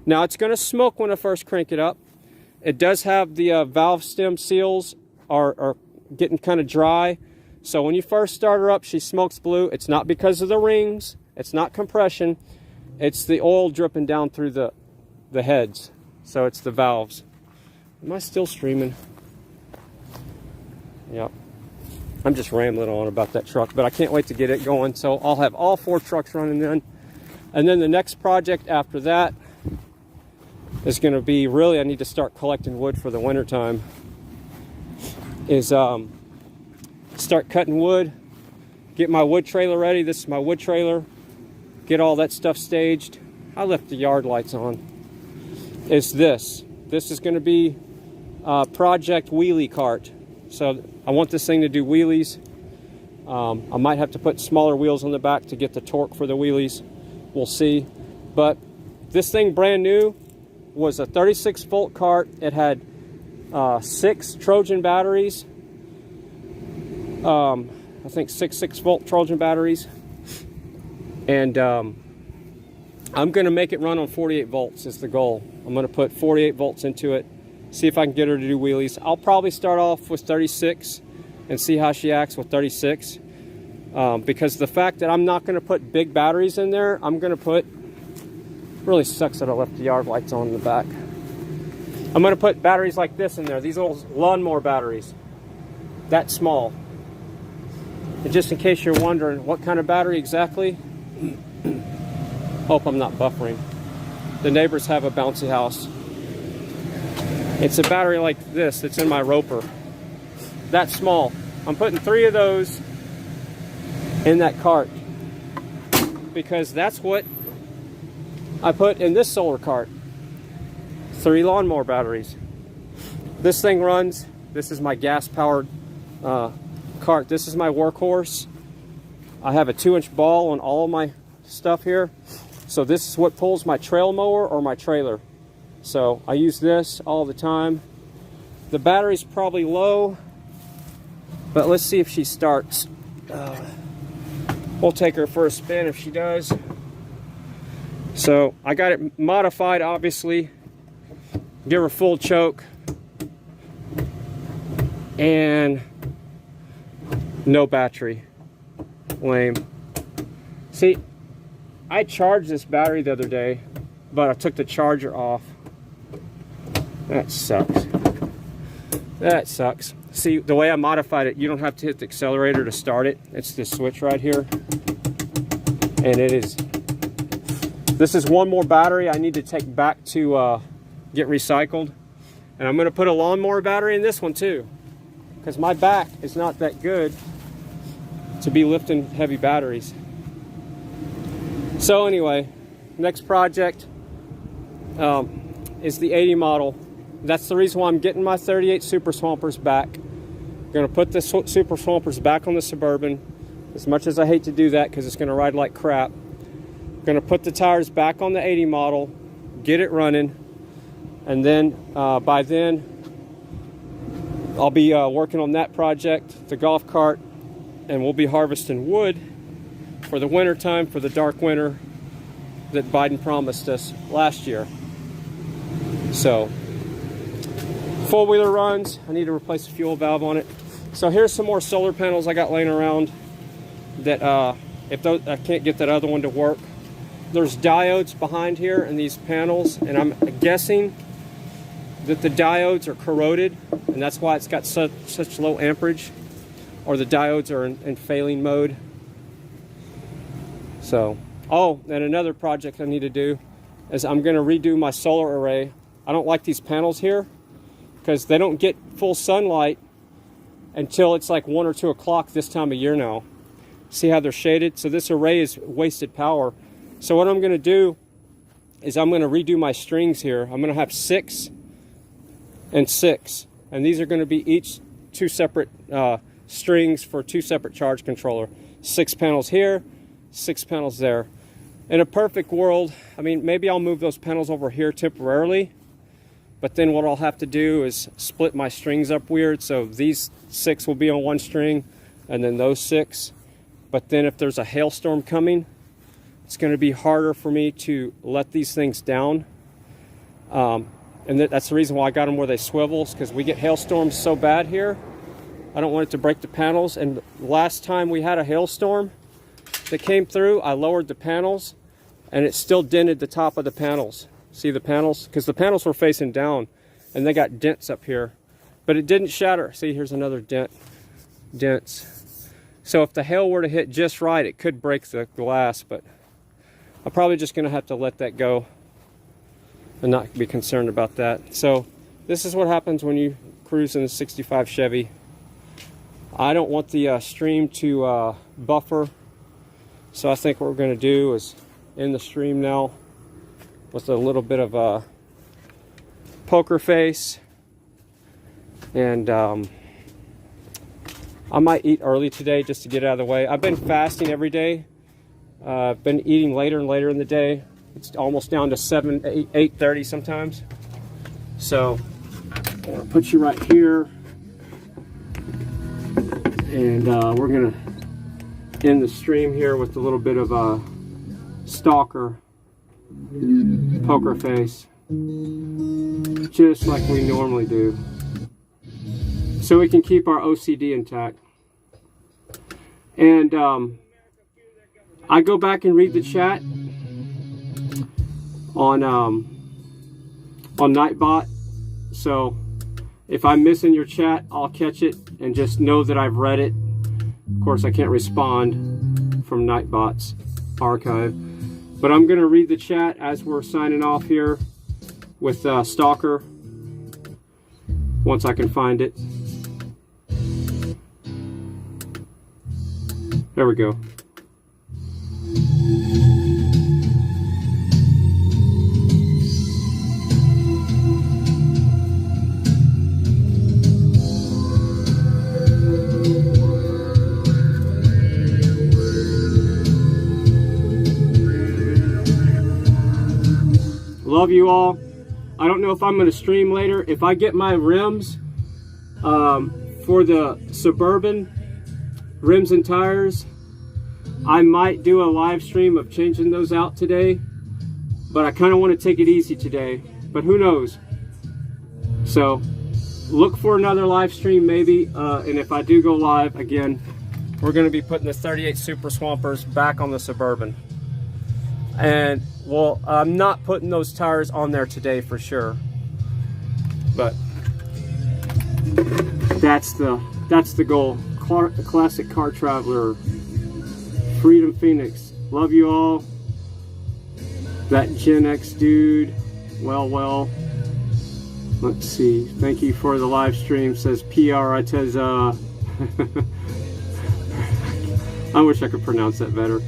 Now, it's going to smoke when I first crank it up. It does have the valve stem seals are getting kind of dry. So when you first start her up, she smokes blue. It's not because of the rings. It's not compression. It's the oil dripping down through the heads. So it's the valves. Am I still streaming? Yep. I'm just rambling on about that truck, but I can't wait to get it going. So I'll have all 4 trucks running then. And then the next project after that is going to be, really, I need to start collecting wood for the winter time. Is start cutting wood, get my wood trailer ready. This is my wood trailer. Get all that stuff staged. I left the yard lights on. Is this. This is going to be a project wheelie cart. So I want this thing to do wheelies. I might have to put smaller wheels on the back to get the torque for the wheelies. We'll see. But this thing brand new was a 36 volt cart. It had 6 Trojan batteries. I think 6 volt Trojan batteries. And I'm going to make it run on 48 volts is the goal. I'm going to put 48 volts into it. See if I can get her to do wheelies. I'll probably start off with 36 and see how she acts with 36. Because the fact that I'm not going to put big batteries in there, I'm going to put, really sucks that I left the yard lights on in the back. I'm going to put batteries like this in there, these little lawnmower batteries, that small. And just in case you're wondering what kind of battery exactly, hope I'm not buffering. The neighbors have a bouncy house. It's a battery like this that's in my roper. That small. I'm putting 3 of those in that cart because that's what I put in this solar cart. 3 lawnmower batteries. This thing runs. This is my gas-powered cart. This is my workhorse. I have a 2-inch ball on all of my stuff here. So this is what pulls my trail mower or my trailer. So I use this all the time. The battery's probably low, but let's see if she starts. We'll take her for a spin if she does. So I got it modified, obviously. Give her full choke. And no battery. Lame. See, I charged this battery the other day, but I took the charger off. That sucks. That sucks. See, the way I modified it, you don't have to hit the accelerator to start it. It's this switch right here. And it is, this is one more battery I need to take back to get recycled. And I'm going to put a lawnmower battery in this one too, because my back is not that good to be lifting heavy batteries. So anyway, next project is the 80 model. That's the reason why I'm getting my 38 Super Swampers back. I'm going to put the Super Swampers back on the Suburban, as much as I hate to do that because it's going to ride like crap. I'm going to put the tires back on the 80 model, get it running, and then by then I'll be working on that project, the golf cart, and we'll be harvesting wood for the winter time, for the dark winter that Biden promised us last year. So, four-wheeler runs. I need to replace the fuel valve on it. So here's some more solar panels I got laying around that if those, I can't get that other one to work. There's diodes behind here in these panels, and I'm guessing that the diodes are corroded, and that's why it's got such low amperage, or the diodes are in failing mode. So, oh, and another project I need to do is I'm going to redo my solar array. I don't like these panels here because they don't get full sunlight until it's like 1 or 2 o'clock this time of year now. See how they're shaded? So this array is wasted power. So what I'm going to do is I'm going to redo my strings here. I'm going to have 6 and 6. And these are going to be each 2 separate strings for 2 separate charge controller. 6 panels here, 6 panels there. In a perfect world, I mean, maybe I'll move those panels over here temporarily, but then what I'll have to do is split my strings up weird. So these 6 will be on one string and then those 6. But then if there's a hailstorm coming, it's going to be harder for me to let these things down. And that's the reason why I got them where they swivel, because we get hailstorms so bad here. I don't want it to break the panels. And last time we had a hailstorm that came through, I lowered the panels and it still dented the top of the panels. See the panels? Because the panels were facing down and they got dents up here, but it didn't shatter. See, here's another dents. So if the hail were to hit just right, it could break the glass, but I'm probably just gonna have to let that go and not be concerned about that. So this is what happens when you cruise in a 65 Chevy. I don't want the stream to buffer, so I think what we're going to do is end the stream now with a little bit of a poker face, and I might eat early today just to get out of the way. I've been fasting every day. I've been eating later and later in the day. It's almost down to 8:30 sometimes. So I'm going to put you right here, and we're going to end the stream here with a little bit of a stalker poker face, just like we normally do, so we can keep our OCD intact. And I go back and read the chat on Nightbot, so if I'm missing your chat, I'll catch it, and just know that I've read it. Of course, I can't respond from Nightbot's archive, but I'm going to read the chat as we're signing off here with Stalker, once I can find it. There we go. Love you all. I don't know if I'm going to stream later. If I get my rims for the Suburban, rims and tires, I might do a live stream of changing those out today, but I kind of want to take it easy today, but who knows. So look for another live stream maybe, and if I do go live again, we're going to be putting the 38 Super Swampers back on the Suburban. And well, I'm not putting those tires on there today for sure, but that's the goal. Classic Car Traveler, Freedom Phoenix. Love you all. That Gen X dude, well. Let's see. Thank you for the live stream, says PR. I wish I could pronounce that better.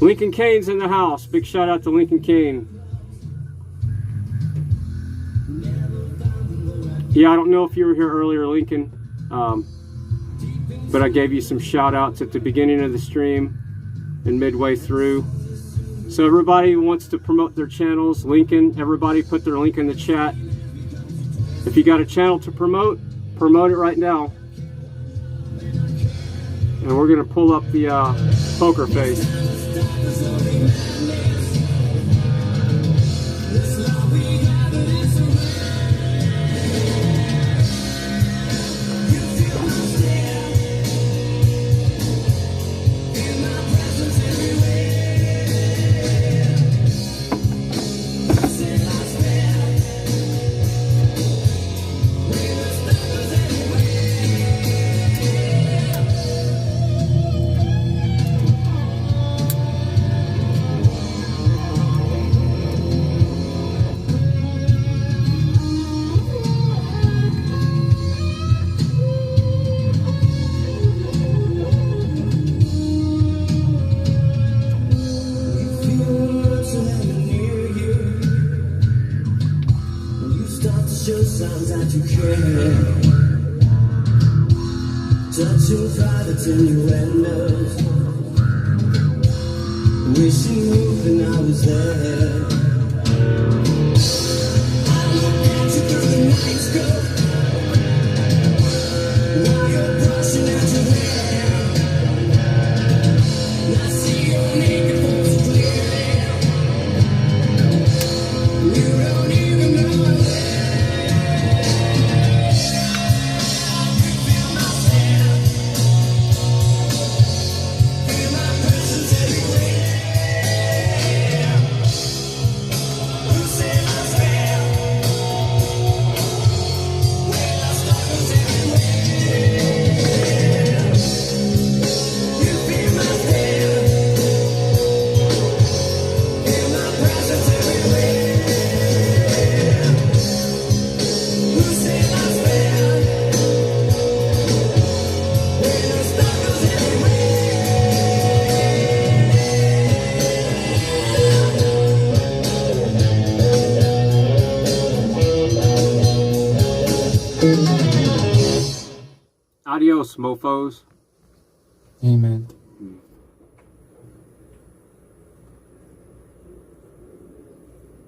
Lincoln Kane's in the house. Big shout out to Lincoln Kane. Yeah, I don't know if you were here earlier, Lincoln, but I gave you some shout outs at the beginning of the stream and midway through. So everybody who wants to promote their channels, Lincoln, everybody put their link in the chat. If you got a channel to promote it right now. And we're going to pull up the poker face. Signs that you care, touching private innuendos, wishing you and I was there. I look at you through the night scope, while you're brushing out your hair, and I see your naked form so clearly. You don't even know I'm there. Feel my presence everywhere. Adios, mofos. Amen.